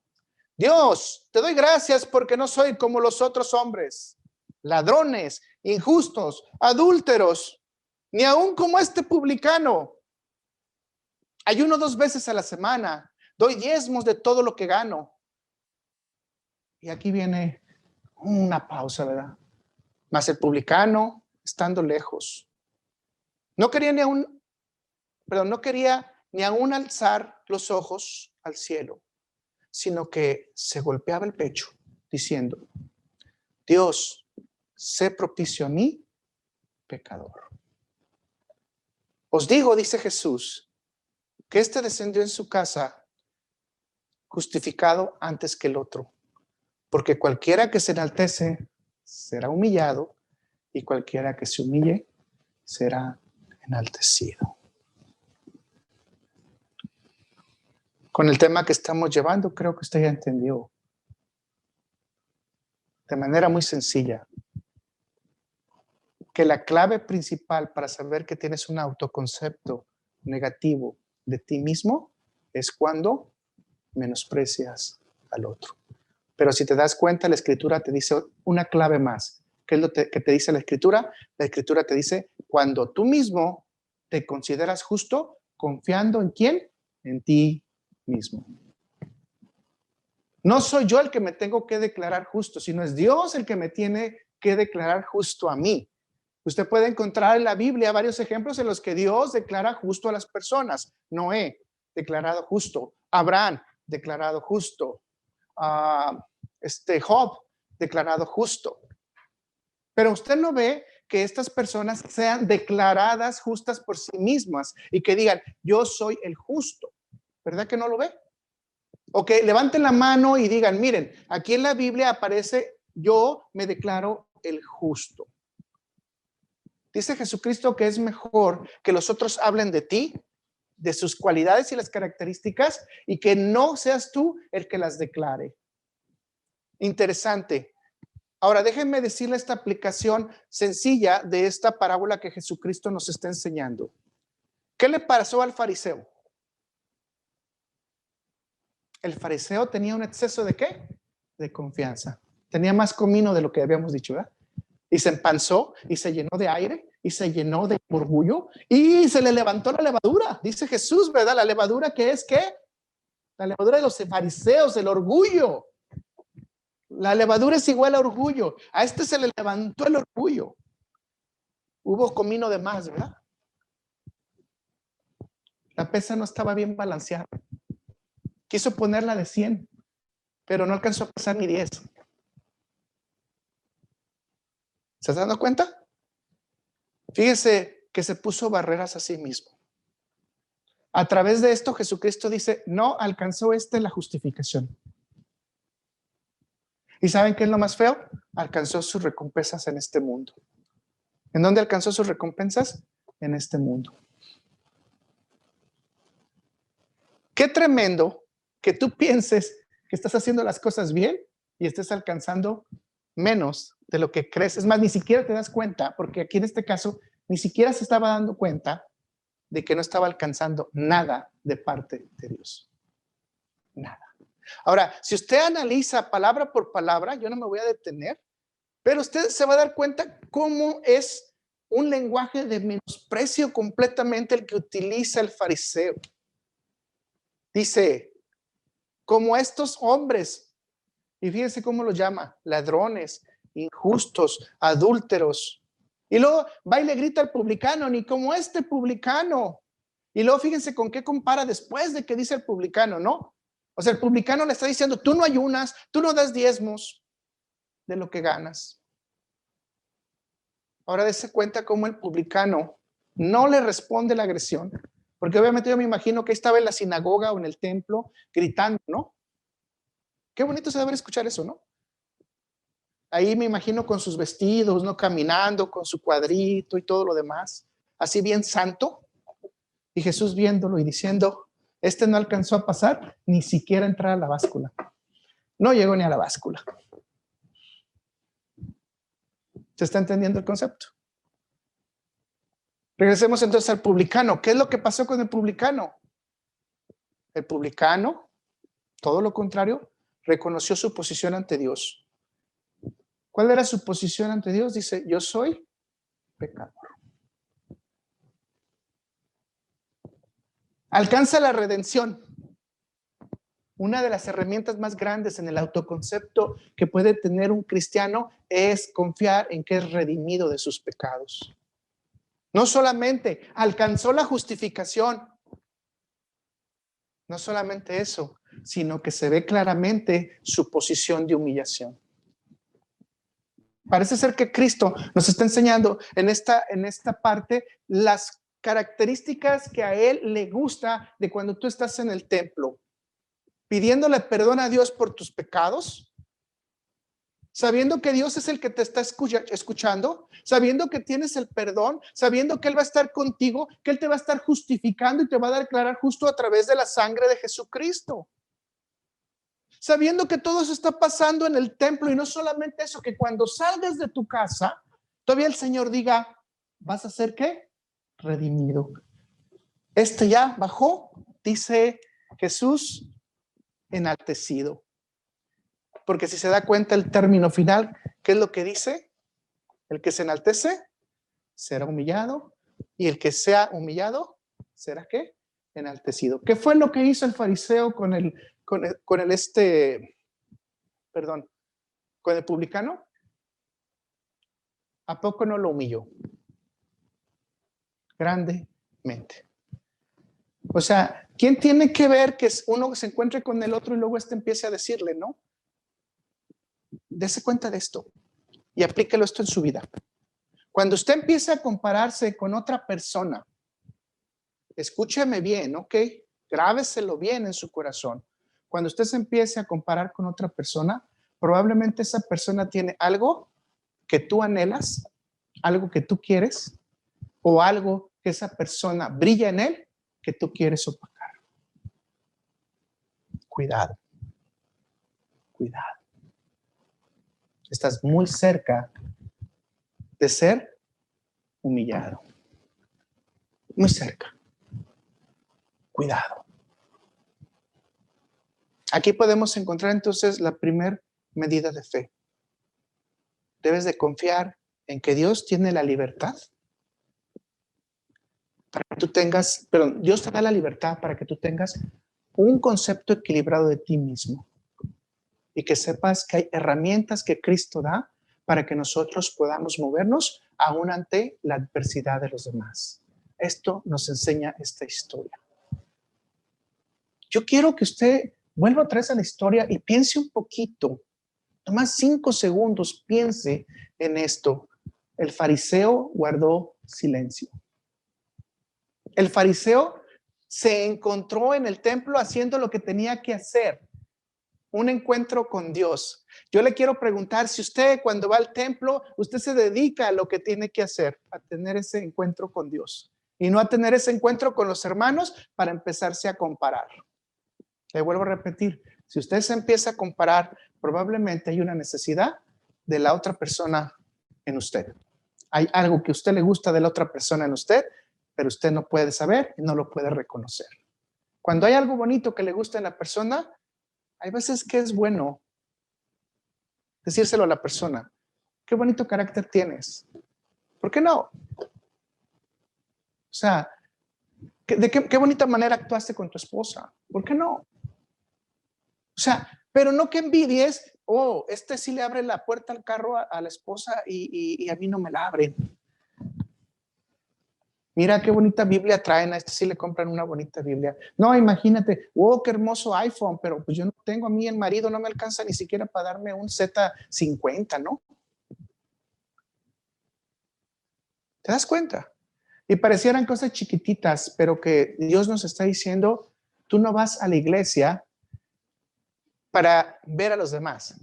Dios, te doy gracias porque no soy como los otros hombres, ladrones, injustos, adúlteros, ni aún como este publicano. Ayuno 2 veces a la semana, doy diezmos de todo lo que gano. Y aquí viene una pausa, ¿verdad? Mas el publicano, estando lejos, no quería ni aún alzar los ojos al cielo, sino que se golpeaba el pecho diciendo, Dios, sé propicio a mí, pecador. Os digo, dice Jesús, que este descendió en su casa justificado antes que el otro, porque cualquiera que se enaltece será humillado y cualquiera que se humille será enaltecido. Con el tema que estamos llevando, creo que usted ya entendió de manera muy sencilla que la clave principal para saber que tienes un autoconcepto negativo de ti mismo es cuando menosprecias al otro. Pero si te das cuenta, la Escritura te dice una clave más. ¿Qué es lo que te dice la Escritura? La Escritura te dice cuando tú mismo te consideras justo, confiando en ¿quién? En ti mismo. No soy yo el que me tengo que declarar justo, sino es Dios el que me tiene que declarar justo a mí. Usted puede encontrar en la Biblia varios ejemplos en los que Dios declara justo a las personas. Noé, declarado justo. Abraham, declarado justo. Job, declarado justo. Pero usted no ve que estas personas sean declaradas justas por sí mismas y que digan, yo soy el justo. ¿Verdad que no lo ve? O que levanten la mano y digan, miren, aquí en la Biblia aparece, yo me declaro el justo. Dice Jesucristo que es mejor que los otros hablen de ti, de sus cualidades y las características, y que no seas tú el que las declare. Interesante. Ahora, déjenme decirle esta aplicación sencilla de esta parábola que Jesucristo nos está enseñando. ¿Qué le pasó al fariseo? El fariseo tenía un exceso ¿de qué? De confianza. Tenía más comino de lo que habíamos dicho, ¿verdad? Y se empanzó y se llenó de aire y se llenó de orgullo y se le levantó la levadura. Dice Jesús, ¿verdad? La levadura que es ¿qué? La levadura de los fariseos, el orgullo. La levadura es igual a orgullo. A este se le levantó el orgullo. Hubo comino de más, ¿verdad? La pesa no estaba bien balanceada. Quiso ponerla de 100, pero no alcanzó a pesar ni 10. ¿Se está dando cuenta? Fíjese que se puso barreras a sí mismo. A través de esto Jesucristo dice, no alcanzó la justificación. ¿Y saben qué es lo más feo? Alcanzó sus recompensas en este mundo. ¿En dónde alcanzó sus recompensas? En este mundo. Qué tremendo que tú pienses que estás haciendo las cosas bien y estés alcanzando menos de lo que crees. Es más, ni siquiera te das cuenta, porque aquí en este caso ni siquiera se estaba dando cuenta de que no estaba alcanzando nada de parte de Dios. Nada. Ahora, si usted analiza palabra por palabra, yo no me voy a detener, pero usted se va a dar cuenta cómo es un lenguaje de menosprecio completamente el que utiliza el fariseo. Dice, como estos hombres, Y fíjense cómo los llama: ladrones, injustos, adúlteros. Y luego va y le grita al publicano: ni como este publicano. Y luego fíjense con qué compara después de que dice el publicano, ¿no? O sea, el publicano le está diciendo: tú no ayunas, tú no das diezmos de lo que ganas. Ahora dése cuenta cómo el publicano no le responde la agresión, porque obviamente yo me imagino que estaba en la sinagoga o en el templo gritando, ¿no? Qué bonito se debe escuchar eso, ¿no? Ahí me imagino con sus vestidos, ¿no? Caminando con su cuadrito y todo lo demás, así bien santo. Y Jesús viéndolo y diciendo: este no alcanzó a pasar ni siquiera a entrar a la báscula. No llegó ni a la báscula. ¿Se está entendiendo el concepto? Regresemos entonces al publicano. ¿Qué es lo que pasó con el publicano? El publicano, todo lo contrario, reconoció su posición ante Dios. ¿Cuál era su posición ante Dios? Dice: yo soy pecador. Alcanza la redención. Una de las herramientas más grandes en el autoconcepto que puede tener un cristiano es confiar en que es redimido de sus pecados. No solamente alcanzó la justificación, no solamente eso, sino que se ve claramente su posición de humillación. Parece ser que Cristo nos está enseñando en esta parte las características que a Él le gusta de cuando tú estás en el templo, pidiéndole perdón a Dios por tus pecados, sabiendo que Dios es el que te está escuchando, sabiendo que tienes el perdón, sabiendo que Él va a estar contigo, que Él te va a estar justificando y te va a declarar justo a través de la sangre de Jesucristo. Sabiendo que todo eso está pasando en el templo, y no solamente eso, que cuando salgas de tu casa, todavía el Señor diga: ¿vas a ser qué? Redimido. Este ya bajó, dice Jesús, enaltecido. Porque si se da cuenta el término final, ¿qué es lo que dice? El que se enaltece será humillado, y el que sea humillado será ¿qué? Enaltecido. ¿Qué fue lo que hizo el fariseo con el publicano? ¿A poco no lo humilló? Grandemente. O sea, ¿quién tiene que ver que uno se encuentre con el otro y luego empiece a decirle, no? Dese cuenta de esto y aplíquelo esto en su vida. Cuando usted empiece a compararse con otra persona, escúcheme bien, ¿ok? Grábeselo bien en su corazón. Cuando usted se empiece a comparar con otra persona, probablemente esa persona tiene algo que tú anhelas, algo que tú quieres, o algo que esa persona brilla en él que tú quieres opacar. Cuidado. Cuidado. Estás muy cerca de ser humillado. Muy cerca. Cuidado. Aquí podemos encontrar entonces la primera medida de fe. Debes de confiar en que Dios tiene la libertad para que tú tengas, perdón, Dios te da la libertad para que tú tengas un concepto equilibrado de ti mismo, y que sepas que hay herramientas que Cristo da para que nosotros podamos movernos aún ante la adversidad de los demás. Esto nos enseña esta historia. Yo quiero que usted vuelva otra vez a la historia y piense un poquito, nomás 5 segundos, piense en esto. El fariseo guardó silencio. El fariseo se encontró en el templo haciendo lo que tenía que hacer, un encuentro con Dios. Yo le quiero preguntar si usted, cuando va al templo, usted se dedica a lo que tiene que hacer, a tener ese encuentro con Dios, y no a tener ese encuentro con los hermanos para empezarse a comparar. Le vuelvo a repetir, si usted se empieza a comparar, probablemente hay una necesidad de la otra persona en usted. Hay algo que a usted le gusta de la otra persona en usted, pero usted no puede saber y no lo puede reconocer. Cuando hay algo bonito que le gusta en la persona, hay veces que es bueno decírselo a la persona. Qué bonito carácter tienes. ¿Por qué no? O sea, ¿de qué bonita manera actuaste con tu esposa? ¿Por qué no? O sea, pero no que envidies Oh, este sí le abre la puerta al carro a la esposa y a mí no me la abren. Mira qué bonita Biblia traen, a este sí le compran una bonita Biblia. No, imagínate, oh, qué hermoso iPhone, pero pues yo no tengo, a mí el marido no me alcanza ni siquiera para darme un Z50, ¿no? ¿Te das cuenta? Y parecieran cosas chiquititas, pero que Dios nos está diciendo, tú no vas a la iglesia para ver a los demás.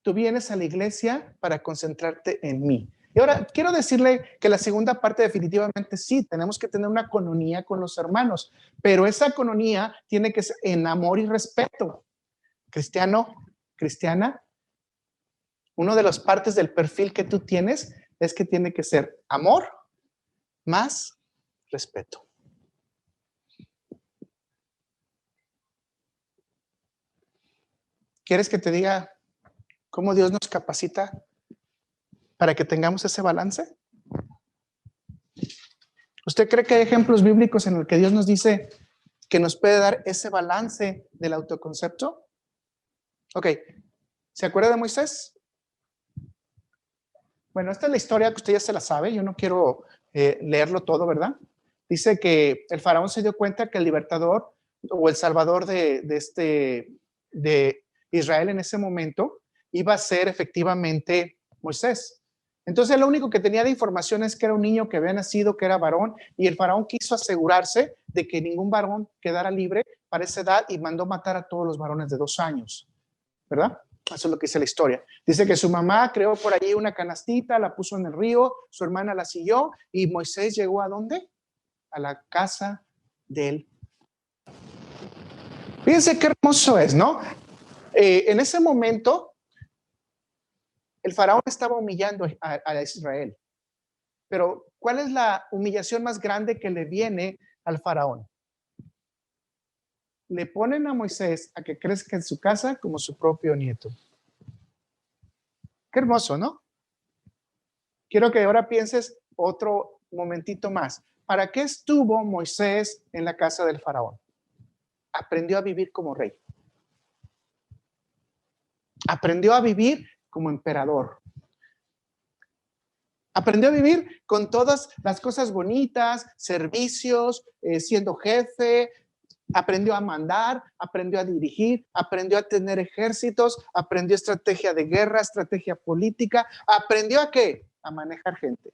Tú vienes a la iglesia para concentrarte en mí. Y ahora quiero decirle que la segunda parte definitivamente sí, tenemos que tener una coinonía con los hermanos, pero esa coinonía tiene que ser en amor y respeto. Cristiano, cristiana, una de las partes del perfil que tú tienes es que tiene que ser amor más respeto. ¿Quieres que te diga cómo Dios nos capacita para que tengamos ese balance? ¿Usted cree que hay ejemplos bíblicos en los que Dios nos dice que nos puede dar ese balance del autoconcepto? Ok, ¿se acuerda de Moisés? Bueno, esta es la historia que usted ya se la sabe, yo no quiero leerlo todo, ¿verdad? Dice que el faraón se dio cuenta que el libertador o el salvador de Israel en ese momento iba a ser efectivamente Moisés. Entonces lo único que tenía de información es que era un niño que había nacido, que era varón, y el faraón quiso asegurarse de que ningún varón quedara libre para esa edad y mandó matar a todos los varones de 2 años, ¿verdad? Eso es lo que dice la historia. Dice que su mamá creó por allí una canastita, la puso en el río, su hermana la siguió y Moisés llegó ¿a dónde? A la casa del... Fíjense qué hermoso es, ¿no? En ese momento, el faraón estaba humillando a Israel. Pero, ¿cuál es la humillación más grande que le viene al faraón? Le ponen a Moisés a que crezca en su casa como su propio nieto. Qué hermoso, ¿no? Quiero que ahora pienses otro momentito más. ¿Para qué estuvo Moisés en la casa del faraón? Aprendió a vivir como rey. Aprendió a vivir como emperador. Aprendió a vivir con todas las cosas bonitas, servicios, siendo jefe, aprendió a mandar, aprendió a dirigir, aprendió a tener ejércitos, aprendió estrategia de guerra, estrategia política, aprendió a qué? A manejar gente.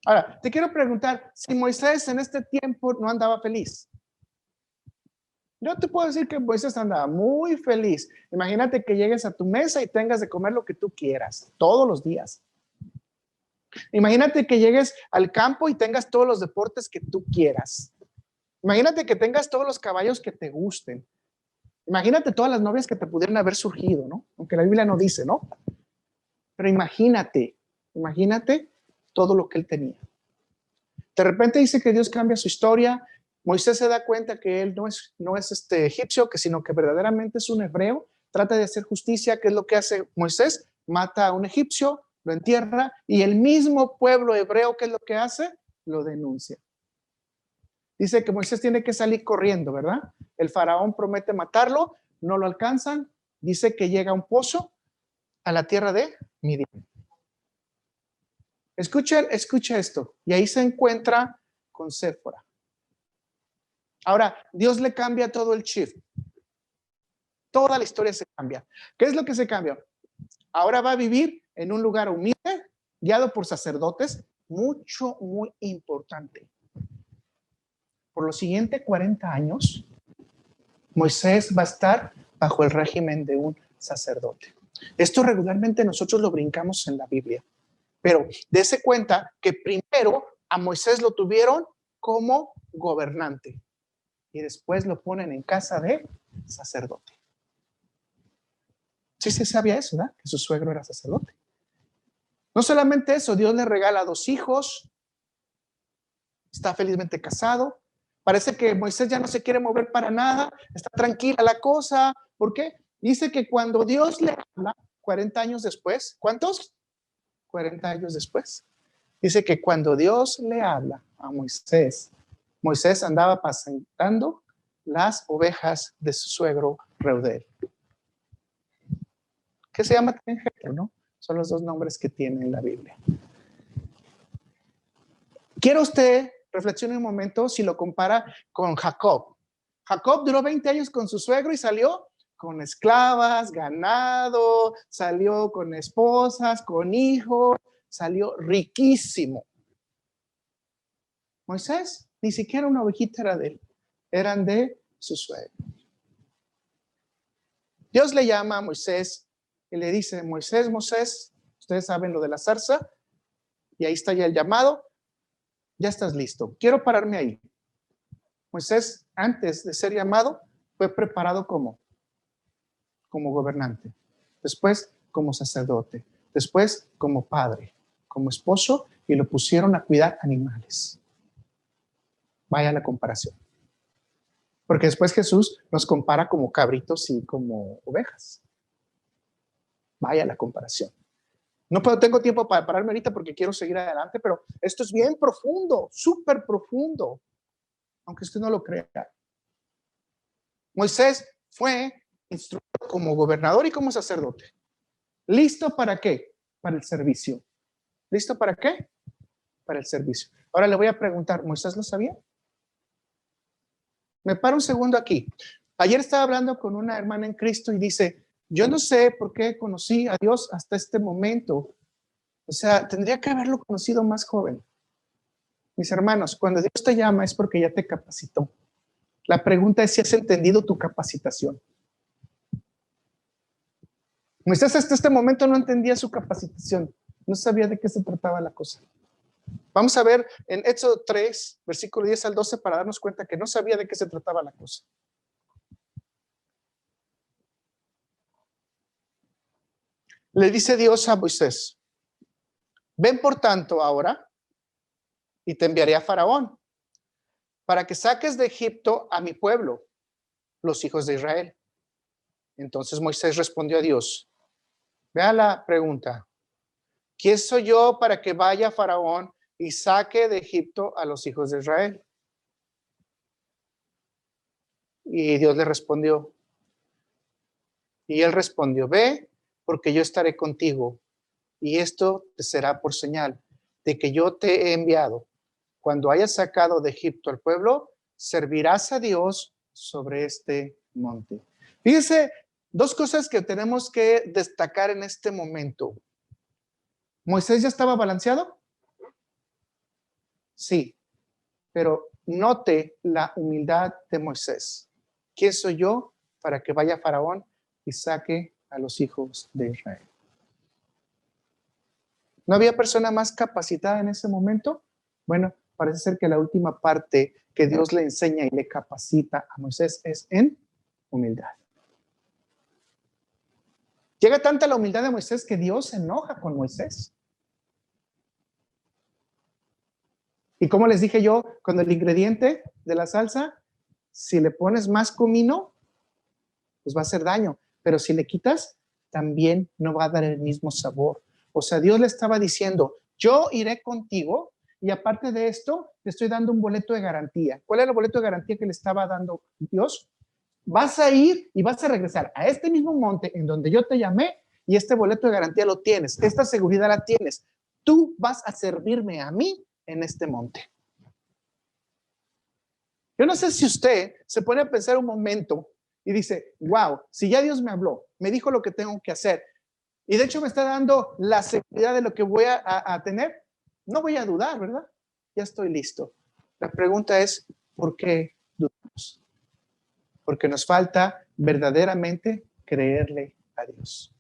Ahora, te quiero preguntar, si Moisés en este tiempo no andaba feliz. Yo te puedo decir que Moisés andaba muy feliz. Imagínate que llegues a tu mesa y tengas de comer lo que tú quieras, todos los días. Imagínate que llegues al campo y tengas todos los deportes que tú quieras. Imagínate que tengas todos los caballos que te gusten. Imagínate todas las novias que te pudieran haber surgido, ¿no? Aunque la Biblia no dice, ¿no? Pero imagínate todo lo que él tenía. De repente dice que Dios cambia su historia. Moisés se da cuenta que él no es egipcio, sino que verdaderamente es un hebreo. Trata de hacer justicia. ¿Qué es lo que hace Moisés? Mata a un egipcio, lo entierra y el mismo pueblo hebreo, ¿qué es lo que hace? Lo denuncia. Dice que Moisés tiene que salir corriendo, ¿verdad? El faraón promete matarlo, no lo alcanzan. Dice que llega a un pozo a la tierra de Midian. Escucha esto. Y ahí se encuentra con Séfora. Ahora, Dios le cambia todo el chip. Toda la historia se cambia. ¿Qué es lo que se cambia? Ahora va a vivir en un lugar humilde, guiado por sacerdotes, muy importante. Por los siguientes 40 años, Moisés va a estar bajo el régimen de un sacerdote. Esto regularmente nosotros lo brincamos en la Biblia, pero dése cuenta que primero a Moisés lo tuvieron como gobernante y después lo ponen en casa de sacerdote. Sí se sabía eso, ¿verdad? Que su suegro era sacerdote. No solamente eso, Dios le regala 2 hijos, está felizmente casado. Parece que Moisés ya no se quiere mover para nada, está tranquila la cosa. ¿Por qué? Dice que cuando Dios le habla, 40 años después, ¿cuántos? 40 años después. Dice que cuando Dios le habla a Moisés, Moisés andaba apacentando las ovejas de su suegro Reudel. que se llama también Jethro, ¿no? Son los dos nombres que tiene en la Biblia. Quiero usted reflexione un momento si lo compara con Jacob. Jacob duró 20 años con su suegro y salió con esclavas, ganado, salió con esposas, con hijos, salió riquísimo. Moisés, ni siquiera una ovejita era de él, eran de su suegro. Dios le llama a Moisés y le dice, Moisés, Moisés, ustedes saben lo de la zarza, y ahí está ya el llamado, ya estás listo, quiero pararme ahí. Moisés, antes de ser llamado, fue preparado como gobernante, después como sacerdote, después como padre, como esposo, y lo pusieron a cuidar animales. Vaya la comparación. Porque después Jesús nos compara como cabritos y como ovejas. Vaya la comparación. No tengo tiempo para pararme ahorita porque quiero seguir adelante, pero esto es bien profundo, súper profundo, aunque usted no lo crea. Moisés fue instruido como gobernador y como sacerdote. ¿Listo para qué? Para el servicio. ¿Listo para qué? Para el servicio. Ahora le voy a preguntar, ¿Moisés lo sabía? Me paro un segundo aquí. Ayer estaba hablando con una hermana en Cristo y dice, yo no sé por qué conocí a Dios hasta este momento. O sea, tendría que haberlo conocido más joven. Mis hermanos, cuando Dios te llama es porque ya te capacitó. La pregunta es si has entendido tu capacitación. Moisés hasta este momento no entendía su capacitación. No sabía de qué se trataba la cosa. Vamos a ver en Éxodo 3, versículo 10 al 12, para darnos cuenta que no sabía de qué se trataba la cosa. Le dice Dios a Moisés, ven por tanto ahora y te enviaré a Faraón para que saques de Egipto a mi pueblo, los hijos de Israel. Entonces Moisés respondió a Dios. Vea la pregunta. ¿Quién soy yo para que vaya a Faraón y saque de Egipto a los hijos de Israel? Y Dios le respondió. Y él respondió, ve, porque yo estaré contigo. Y esto te será por señal de que yo te he enviado. Cuando hayas sacado de Egipto al pueblo, servirás a Dios sobre este monte. Fíjese, dos cosas que tenemos que destacar en este momento. ¿Moisés ya estaba balanceado? Sí, pero note la humildad de Moisés. ¿Quién soy yo para que vaya Faraón y saque a los hijos de Israel? ¿No había persona más capacitada en ese momento? Bueno, parece ser que la última parte que Dios le enseña y le capacita a Moisés es en humildad. Llega tanta la humildad de Moisés que Dios se enoja con Moisés. Y como les dije yo, cuando el ingrediente de la salsa, si le pones más comino, pues va a hacer daño. Pero si le quitas, también no va a dar el mismo sabor. O sea, Dios le estaba diciendo, yo iré contigo y aparte de esto, te estoy dando un boleto de garantía. ¿Cuál era el boleto de garantía que le estaba dando Dios? Vas a ir y vas a regresar a este mismo monte en donde yo te llamé y este boleto de garantía lo tienes. Esta seguridad la tienes. Tú vas a servirme a mí en este monte. Yo no sé si usted se pone a pensar un momento y dice, wow, si ya Dios me habló, me dijo lo que tengo que hacer y de hecho me está dando la seguridad de lo que voy a tener, no voy a dudar, ¿verdad? Ya estoy listo. La pregunta es, ¿por qué dudamos? Porque nos falta verdaderamente creerle a Dios.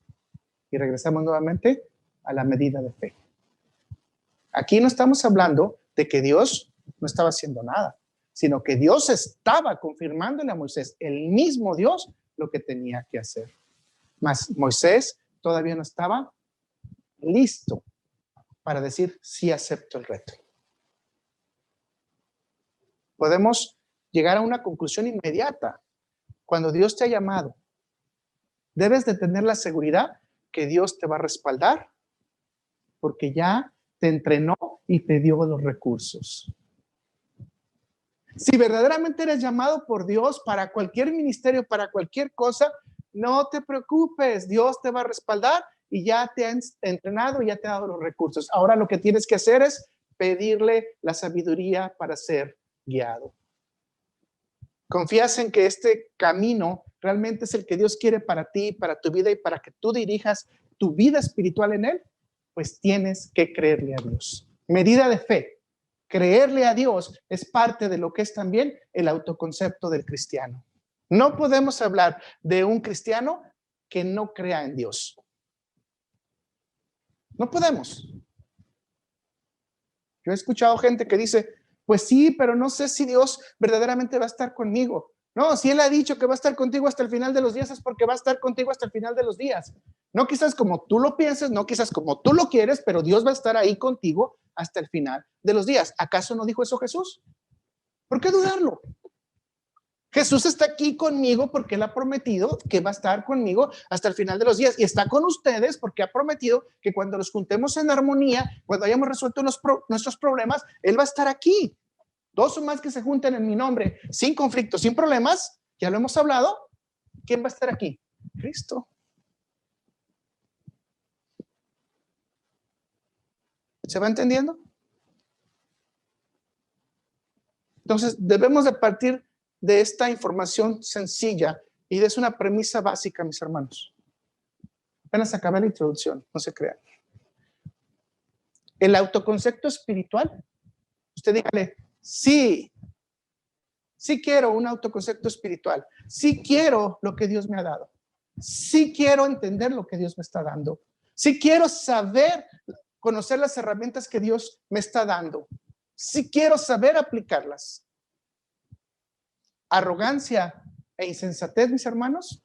Y regresamos nuevamente a la medida de fe. Aquí no estamos hablando de que Dios no estaba haciendo nada, sino que Dios estaba confirmándole a Moisés, el mismo Dios, lo que tenía que hacer. Mas Moisés todavía no estaba listo para decir, sí acepto el reto. Podemos llegar a una conclusión inmediata. Cuando Dios te ha llamado, debes de tener la seguridad que Dios te va a respaldar porque ya te entrenó y te dio los recursos. Si verdaderamente eres llamado por Dios para cualquier ministerio, para cualquier cosa, no te preocupes, Dios te va a respaldar y ya te ha entrenado, ya te ha dado los recursos. Ahora lo que tienes que hacer es pedirle la sabiduría para ser guiado. ¿Confías en que este camino realmente es el que Dios quiere para ti, para tu vida y para que tú dirijas tu vida espiritual en Él? Pues tienes que creerle a Dios. Medida de fe. Creerle a Dios es parte de lo que es también el autoconcepto del cristiano. No podemos hablar de un cristiano que no crea en Dios. No podemos. Yo he escuchado gente que dice, pues sí, pero no sé si Dios verdaderamente va a estar conmigo. No, si Él ha dicho que va a estar contigo hasta el final de los días, es porque va a estar contigo hasta el final de los días. No quizás como tú lo pienses, no quizás como tú lo quieres, pero Dios va a estar ahí contigo hasta el final de los días. ¿Acaso no dijo eso Jesús? ¿Por qué dudarlo? Jesús está aquí conmigo porque Él ha prometido que va a estar conmigo hasta el final de los días y está con ustedes porque ha prometido que cuando nos juntemos en armonía, cuando hayamos resuelto nuestros problemas, Él va a estar aquí. 2 o más que se junten en mi nombre, sin conflictos, sin problemas, ya lo hemos hablado. ¿Quién va a estar aquí? Cristo. ¿Se va entendiendo? Entonces, debemos de partir de esta información sencilla y de una premisa básica, mis hermanos. Apenas acabé la introducción, no se crean. El autoconcepto espiritual, usted dígale, sí quiero un autoconcepto espiritual, sí quiero lo que Dios me ha dado, sí quiero entender lo que Dios me está dando, sí quiero saber, conocer las herramientas que Dios me está dando, sí quiero saber aplicarlas. Arrogancia e insensatez, mis hermanos,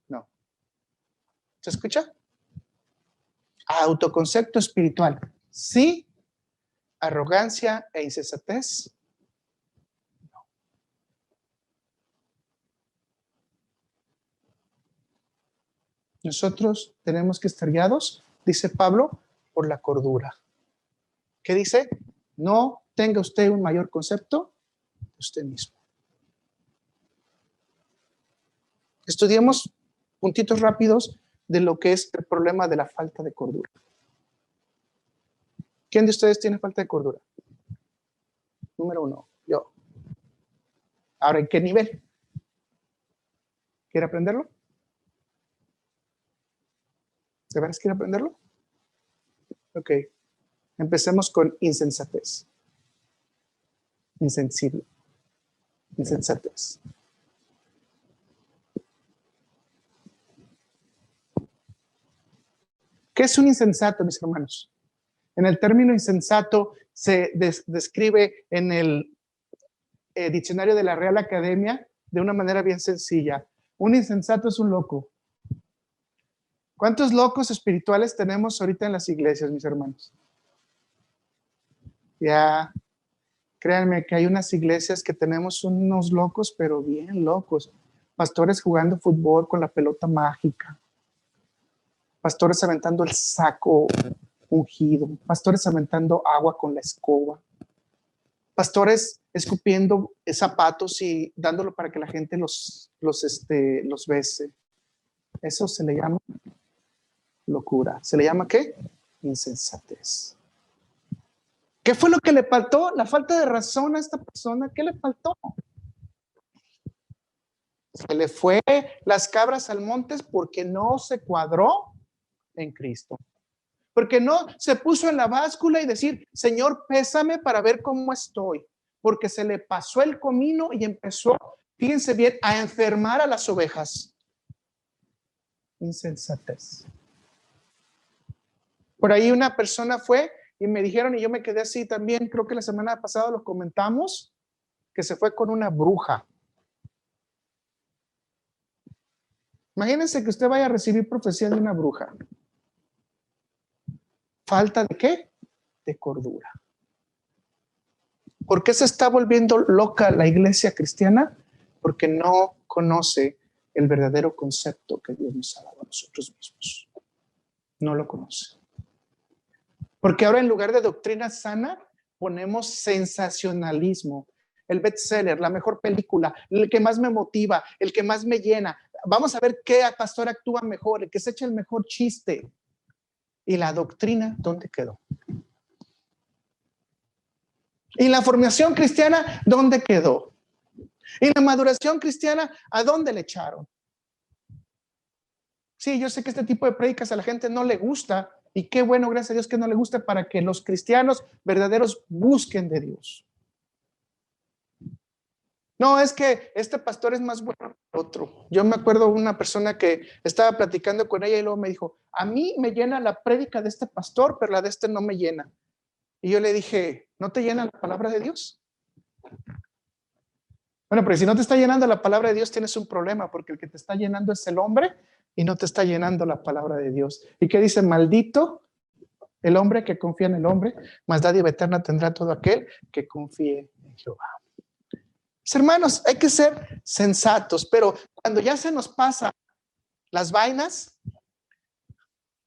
no. ¿Se escucha? Autoconcepto espiritual, sí. Arrogancia e insensatez, no. Nosotros tenemos que estar guiados, dice Pablo, por la cordura. ¿Qué dice? No tenga usted un mayor concepto de usted mismo. Estudiemos puntitos rápidos de lo que es el problema de la falta de cordura. ¿Quién de ustedes tiene falta de cordura? Número 1, yo. Ahora, ¿en qué nivel? ¿Quiere aprenderlo? ¿De veras quiere aprenderlo? Ok. Empecemos con insensatez. Insensible. Insensatez. ¿Qué es un insensato, mis hermanos? En el término insensato se describe en el diccionario de la Real Academia de una manera bien sencilla. Un insensato es un loco. ¿Cuántos locos espirituales tenemos ahorita en las iglesias, mis hermanos? Ya, créanme que hay unas iglesias que tenemos unos locos, pero bien locos. Pastores jugando fútbol con la pelota mágica. Pastores aventando el saco ungido. Pastores aventando agua con la escoba. Pastores escupiendo zapatos y dándolo para que la gente los bese. Eso se le llama locura. ¿Se le llama qué? Insensatez. ¿Qué fue lo que le faltó? La falta de razón a esta persona. ¿Qué le faltó? Se le fue las cabras al monte porque no se cuadró en Cristo. Porque no se puso en la báscula y decir, Señor, pésame para ver cómo estoy. Porque se le pasó el comino y empezó, fíjense bien, a enfermar a las ovejas. Insensatez. Por ahí una persona fue y me dijeron, y yo me quedé así también, creo que la semana pasada lo comentamos, que se fue con una bruja. Imagínense que usted vaya a recibir profecía de una bruja. ¿Falta de qué? De cordura. ¿Por qué se está volviendo loca la iglesia cristiana? Porque no conoce el verdadero concepto que Dios nos ha dado a nosotros mismos. No lo conoce. Porque ahora en lugar de doctrina sana, ponemos sensacionalismo. El bestseller, la mejor película, el que más me motiva, el que más me llena. vamos a ver qué pastor actúa mejor, el que se echa el mejor chiste. ¿Y la doctrina dónde quedó? ¿Y la formación cristiana dónde quedó? ¿Y la maduración cristiana a dónde le echaron? Sí, yo sé que este tipo de prédicas a la gente no le gusta, y qué bueno, gracias a Dios que no le gusta, para que los cristianos verdaderos busquen de Dios. No, es que este pastor es más bueno que otro. Yo me acuerdo de una persona que estaba platicando con ella y luego me dijo, a mí me llena la prédica de este pastor, pero la de este no me llena. Y yo le dije, ¿no te llena la palabra de Dios? Bueno, pero si no te está llenando la palabra de Dios, tienes un problema, porque el que te está llenando es el hombre y no te está llenando la palabra de Dios. ¿Y qué dice? Maldito el hombre que confía en el hombre, mas dádiva eterna tendrá todo aquel que confíe en Jehová. Hermanos, hay que ser sensatos, pero cuando ya se nos pasa las vainas,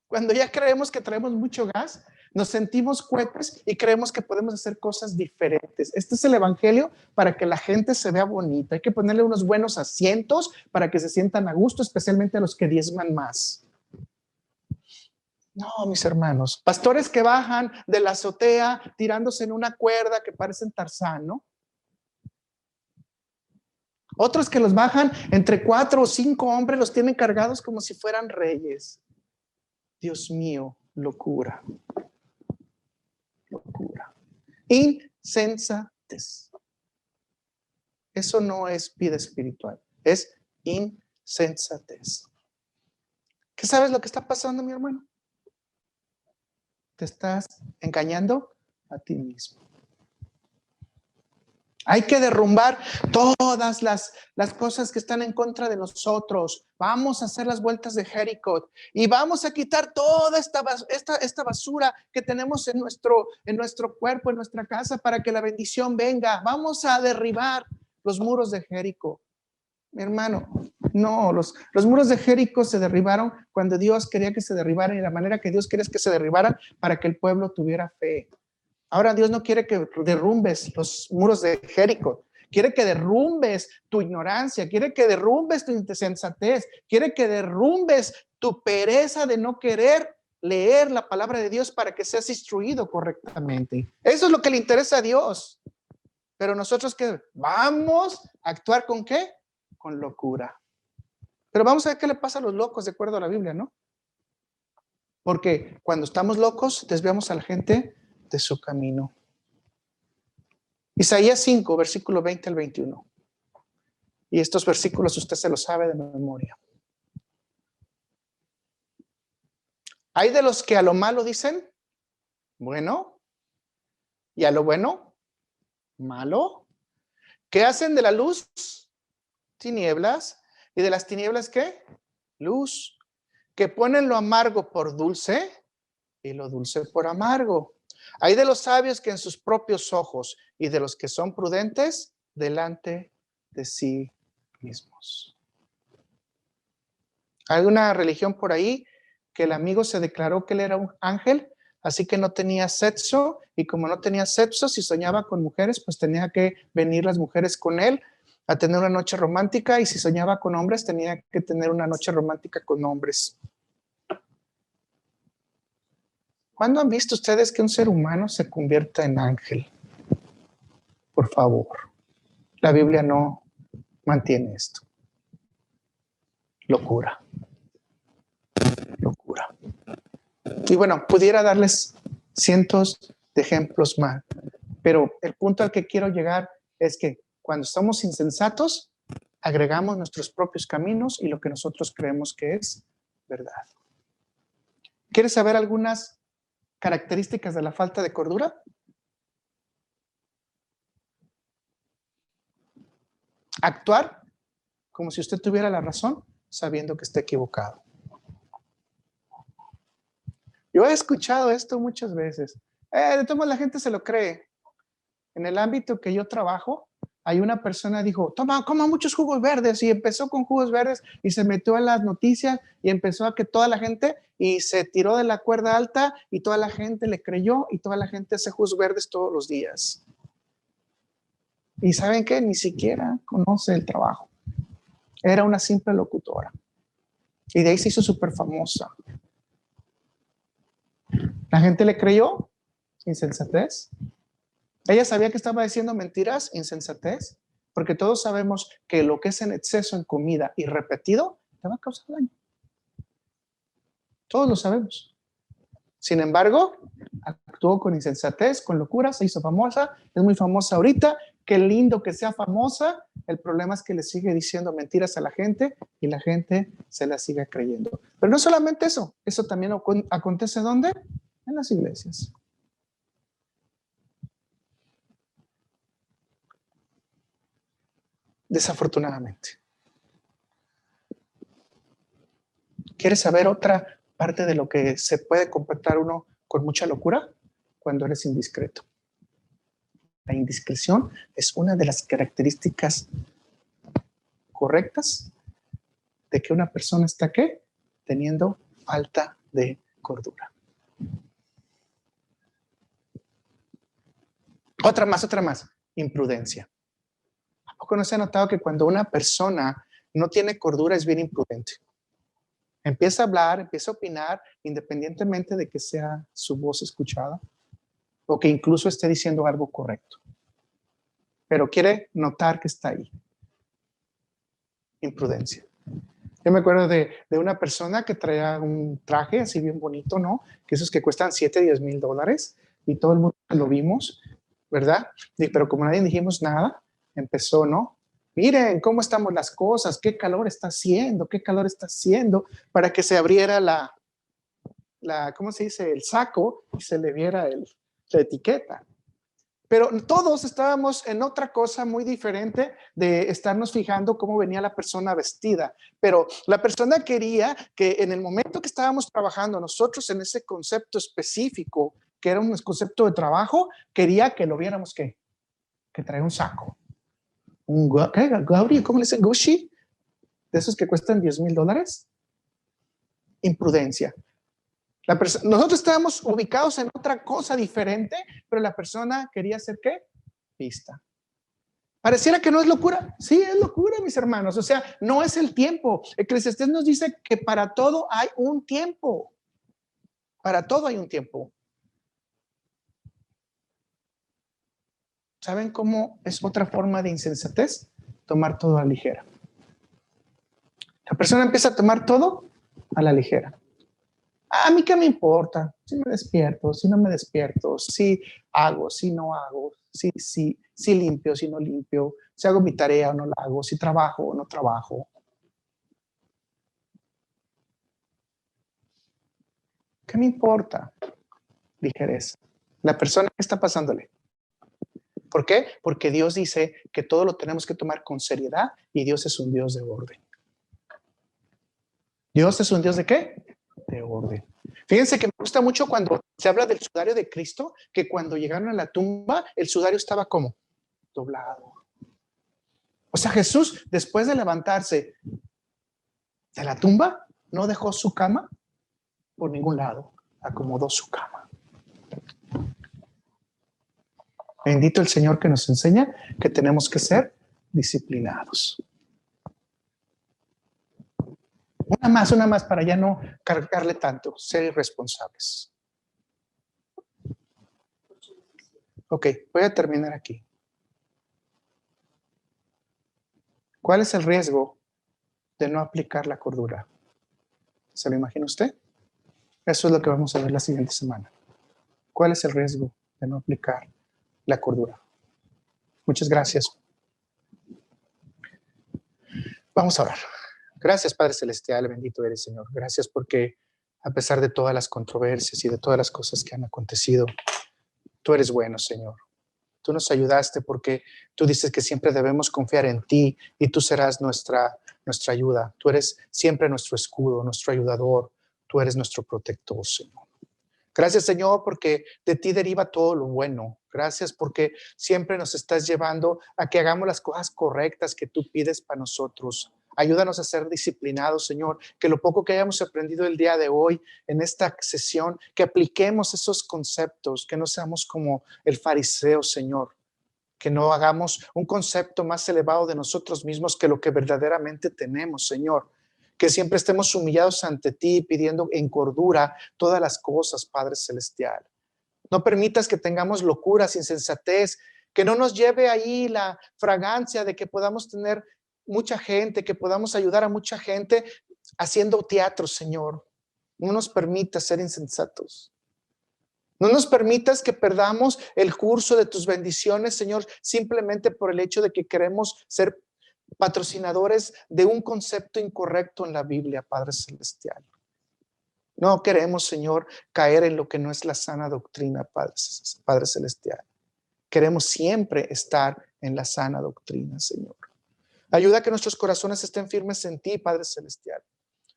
cuando ya creemos que traemos mucho gas, nos sentimos cohetes y creemos que podemos hacer cosas diferentes. Este es el evangelio para que la gente se vea bonita. Hay que ponerle unos buenos asientos para que se sientan a gusto, especialmente a los que diezman más. No, mis hermanos, pastores que bajan de la azotea tirándose en una cuerda que parecen Tarzán, ¿no? Otros que los bajan entre 4 o 5 hombres, los tienen cargados como si fueran reyes. Dios mío, locura. Locura. Insensatez. Eso no es vida espiritual, es insensatez. ¿Qué sabes lo que está pasando, mi hermano? Te estás engañando a ti mismo. Hay que derrumbar todas las cosas que están en contra de nosotros. Vamos a hacer las vueltas de Jericó y vamos a quitar toda esta basura que tenemos en nuestro cuerpo, en nuestra casa, para que la bendición venga. Vamos a derribar los muros de Jericó. Mi hermano, no, los muros de Jericó se derribaron cuando Dios quería que se derribaran, y la manera que Dios quería que se derribaran para que el pueblo tuviera fe. Ahora Dios no quiere que derrumbes los muros de Jericó. Quiere que derrumbes tu ignorancia, quiere que derrumbes tu insensatez, quiere que derrumbes tu pereza de no querer leer la palabra de Dios para que seas instruido correctamente. Eso es lo que le interesa a Dios. Pero nosotros, ¿qué? Vamos a actuar ¿con qué? Con locura. Pero vamos a ver qué le pasa a los locos de acuerdo a la Biblia, ¿no? Porque cuando estamos locos, desviamos a la gente de su camino. Isaías 5, versículo 20 al 21. Y estos versículos usted se los sabe de memoria. Hay de los que a lo malo dicen bueno, y a lo bueno malo, que hacen de la luz tinieblas, y de las tinieblas ¿qué? Luz, que ponen lo amargo por dulce y lo dulce por amargo. Hay de los sabios que en sus propios ojos, y de los que son prudentes delante de sí mismos. Hay una religión por ahí que el amigo se declaró que él era un ángel, así que no tenía sexo, y como no tenía sexo, si soñaba con mujeres, pues tenía que venir las mujeres con él a tener una noche romántica, y si soñaba con hombres, tenía que tener una noche romántica con hombres. ¿Cuándo han visto ustedes que un ser humano se convierta en ángel? Por favor, la Biblia no mantiene esto. Locura. Locura. Y bueno, pudiera darles cientos de ejemplos más, pero el punto al que quiero llegar es que cuando somos insensatos, agregamos nuestros propios caminos y lo que nosotros creemos que es verdad. ¿Quieres saber algunas características de la falta de cordura? Actuar como si usted tuviera la razón, sabiendo que está equivocado. Yo he escuchado esto muchas veces. De todas la gente se lo cree. En el ámbito que yo trabajo, hay una persona que dijo, coma muchos jugos verdes, y empezó con jugos verdes y se metió en las noticias y empezó a que toda la gente, y se tiró de la cuerda alta y toda la gente le creyó, y toda la gente hace jugos verdes todos los días. Y ¿saben qué? Ni siquiera conoce el trabajo. Era una simple locutora. Y de ahí se hizo súper famosa. La gente le creyó, insensatez. Ella sabía que estaba diciendo mentiras, insensatez, porque todos sabemos que lo que es en exceso en comida y repetido te va a causar daño. Todos lo sabemos. Sin embargo, actuó con insensatez, con locura, se hizo famosa, es muy famosa ahorita. Qué lindo que sea famosa. El problema es que le sigue diciendo mentiras a la gente y la gente se la sigue creyendo. Pero no solamente eso, eso también acontece ¿dónde? En las iglesias. Desafortunadamente. ¿Quieres saber otra parte de lo que se puede comportar uno con mucha locura? Cuando eres indiscreto. La indiscreción es una de las características correctas de que una persona está ¿qué? Teniendo falta de cordura. Otra más. Imprudencia. ¿A poco no se ha notado que cuando una persona no tiene cordura es bien imprudente? Empieza a hablar, empieza a opinar, independientemente de que sea su voz escuchada o que incluso esté diciendo algo correcto. Pero quiere notar que está ahí. Imprudencia. Yo me acuerdo de una persona que traía un traje así bien bonito, ¿no? Que esos que cuestan $7-10 y todo el mundo lo vimos, ¿verdad? Pero como nadie dijimos nada, empezó, ¿no? Miren cómo estamos las cosas, qué calor está haciendo, para que se abriera ¿cómo se dice? El saco y se le viera la etiqueta. Pero todos estábamos en otra cosa muy diferente de estarnos fijando cómo venía la persona vestida. Pero la persona quería que en el momento que estábamos trabajando nosotros en ese concepto específico, que era un concepto de trabajo, quería que lo viéramos que trae un saco. ¿Qué? ¿Cómo le dicen? Gucci. De esos que cuestan $10,000. Imprudencia. Nosotros estábamos ubicados en otra cosa diferente, pero la persona quería hacer ¿qué? Vista. Pareciera que no es locura. Sí, es locura, mis hermanos. O sea, no es el tiempo. Eclesiastés nos dice que para todo hay un tiempo. Para todo hay un tiempo. ¿Saben cómo es otra forma de insensatez? Tomar todo a la ligera. La persona empieza a tomar todo a la ligera. A mí qué me importa, si me despierto, si no me despierto, si hago, si no hago, si limpio, si no limpio, si hago mi tarea o no la hago, si trabajo o no trabajo. ¿Qué me importa? Ligereza. La persona, ¿qué está pasándole? ¿Por qué? Porque Dios dice que todo lo tenemos que tomar con seriedad y Dios es un Dios de orden. ¿Dios es un Dios de qué? De orden. Fíjense que me gusta mucho cuando se habla del sudario de Cristo, que cuando llegaron a la tumba, el sudario estaba como doblado. O sea, Jesús, después de levantarse de la tumba, no dejó su cama por ningún lado, acomodó su cama. Bendito el Señor que nos enseña que tenemos que ser disciplinados. Una más para ya no cargarle tanto, ser irresponsables. Ok, voy a terminar aquí. ¿Cuál es el riesgo de no aplicar la cordura? ¿Se lo imagina usted? Eso es lo que vamos a ver la siguiente semana. ¿Cuál es el riesgo de no aplicar la cordura? Muchas gracias. Vamos a orar. Gracias, Padre Celestial, bendito eres, Señor. Gracias porque a pesar de todas las controversias y de todas las cosas que han acontecido, tú eres bueno, Señor. Tú nos ayudaste porque tú dices que siempre debemos confiar en ti y tú serás nuestra ayuda. Tú eres siempre nuestro escudo, nuestro ayudador. Tú eres nuestro protector, Señor. Gracias, Señor, porque de ti deriva todo lo bueno. Gracias porque siempre nos estás llevando a que hagamos las cosas correctas que tú pides para nosotros. Ayúdanos a ser disciplinados, Señor, que lo poco que hayamos aprendido el día de hoy en esta sesión, que apliquemos esos conceptos, que no seamos como el fariseo, Señor, que no hagamos un concepto más elevado de nosotros mismos que lo que verdaderamente tenemos, Señor. Que siempre estemos humillados ante ti, pidiendo en cordura todas las cosas, Padre Celestial. No permitas que tengamos locuras, insensatez, que no nos lleve ahí la fragancia de que podamos tener mucha gente, que podamos ayudar a mucha gente haciendo teatro, Señor. No nos permitas ser insensatos. No nos permitas que perdamos el curso de tus bendiciones, Señor, simplemente por el hecho de que queremos ser patrocinadores de un concepto incorrecto en la Biblia, Padre Celestial. No queremos, Señor, caer en lo que no es la sana doctrina, Padre Celestial. Queremos siempre estar en la sana doctrina, Señor. Ayuda a que nuestros corazones estén firmes en ti, Padre Celestial.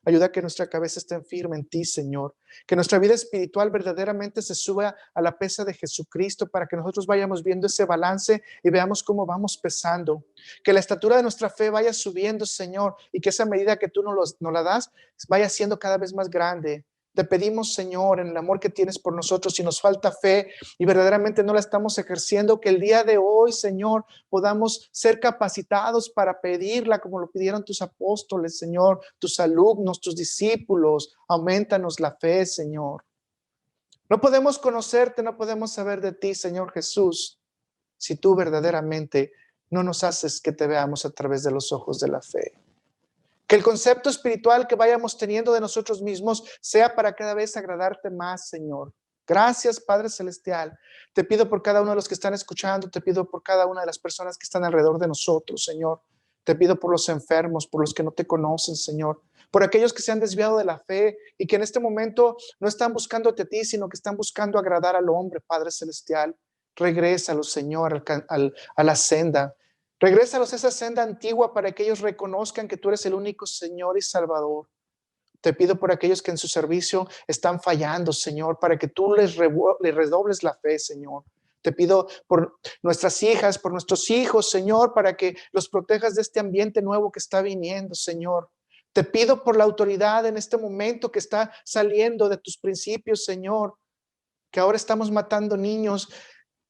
Ayuda a que nuestra cabeza esté firme en ti, Señor. Que nuestra vida espiritual verdaderamente se suba a la pesa de Jesucristo para que nosotros vayamos viendo ese balance y veamos cómo vamos pesando. Que la estatura de nuestra fe vaya subiendo, Señor, y que esa medida que tú nos la das vaya siendo cada vez más grande. Te pedimos, Señor, en el amor que tienes por nosotros, si nos falta fe y verdaderamente no la estamos ejerciendo, que el día de hoy, Señor, podamos ser capacitados para pedirla como lo pidieron tus apóstoles, Señor, tus alumnos, tus discípulos. Aumentanos la fe, Señor. No podemos conocerte, no podemos saber de ti, Señor Jesús, si tú verdaderamente no nos haces que te veamos a través de los ojos de la fe. Que el concepto espiritual que vayamos teniendo de nosotros mismos sea para cada vez agradarte más, Señor. Gracias, Padre Celestial. Te pido por cada uno de los que están escuchando, te pido por cada una de las personas que están alrededor de nosotros, Señor. Te pido por los enfermos, por los que no te conocen, Señor. Por aquellos que se han desviado de la fe y que en este momento no están buscándote a ti, sino que están buscando agradar al hombre, Padre Celestial. Regrésalos, Señor, a la senda. Regrésalos a esa senda antigua para que ellos reconozcan que tú eres el único Señor y Salvador. Te pido por aquellos que en su servicio están fallando, Señor, para que tú les redobles la fe, Señor. Te pido por nuestras hijas, por nuestros hijos, Señor, para que los protejas de este ambiente nuevo que está viniendo, Señor. Te pido por la autoridad en este momento que está saliendo de tus principios, Señor, que ahora estamos matando niños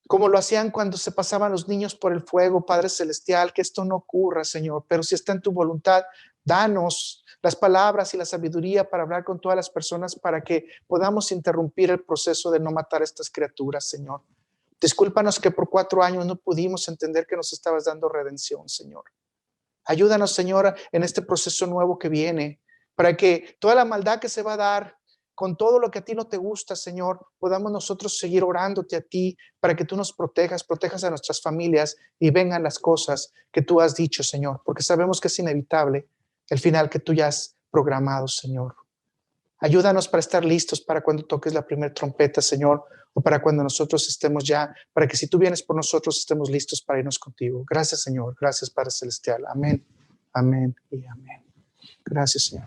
como lo hacían cuando se pasaban los niños por el fuego, Padre Celestial, que esto no ocurra, Señor, pero si está en tu voluntad, danos las palabras y la sabiduría para hablar con todas las personas para que podamos interrumpir el proceso de no matar a estas criaturas, Señor. Discúlpanos que por 4 años no pudimos entender que nos estabas dando redención, Señor. Ayúdanos, Señor, en este proceso nuevo que viene, para que toda la maldad que se va a dar, con todo lo que a ti no te gusta, Señor, podamos nosotros seguir orándote a ti para que tú nos protejas a nuestras familias y vengan las cosas que tú has dicho, Señor, porque sabemos que es inevitable el final que tú ya has programado, Señor. Ayúdanos para estar listos para cuando toques la primera trompeta, Señor, o para cuando nosotros estemos ya, para que si tú vienes por nosotros estemos listos para irnos contigo. Gracias, Señor. Gracias, Padre Celestial. Amén, amén y amén. Gracias, Señor.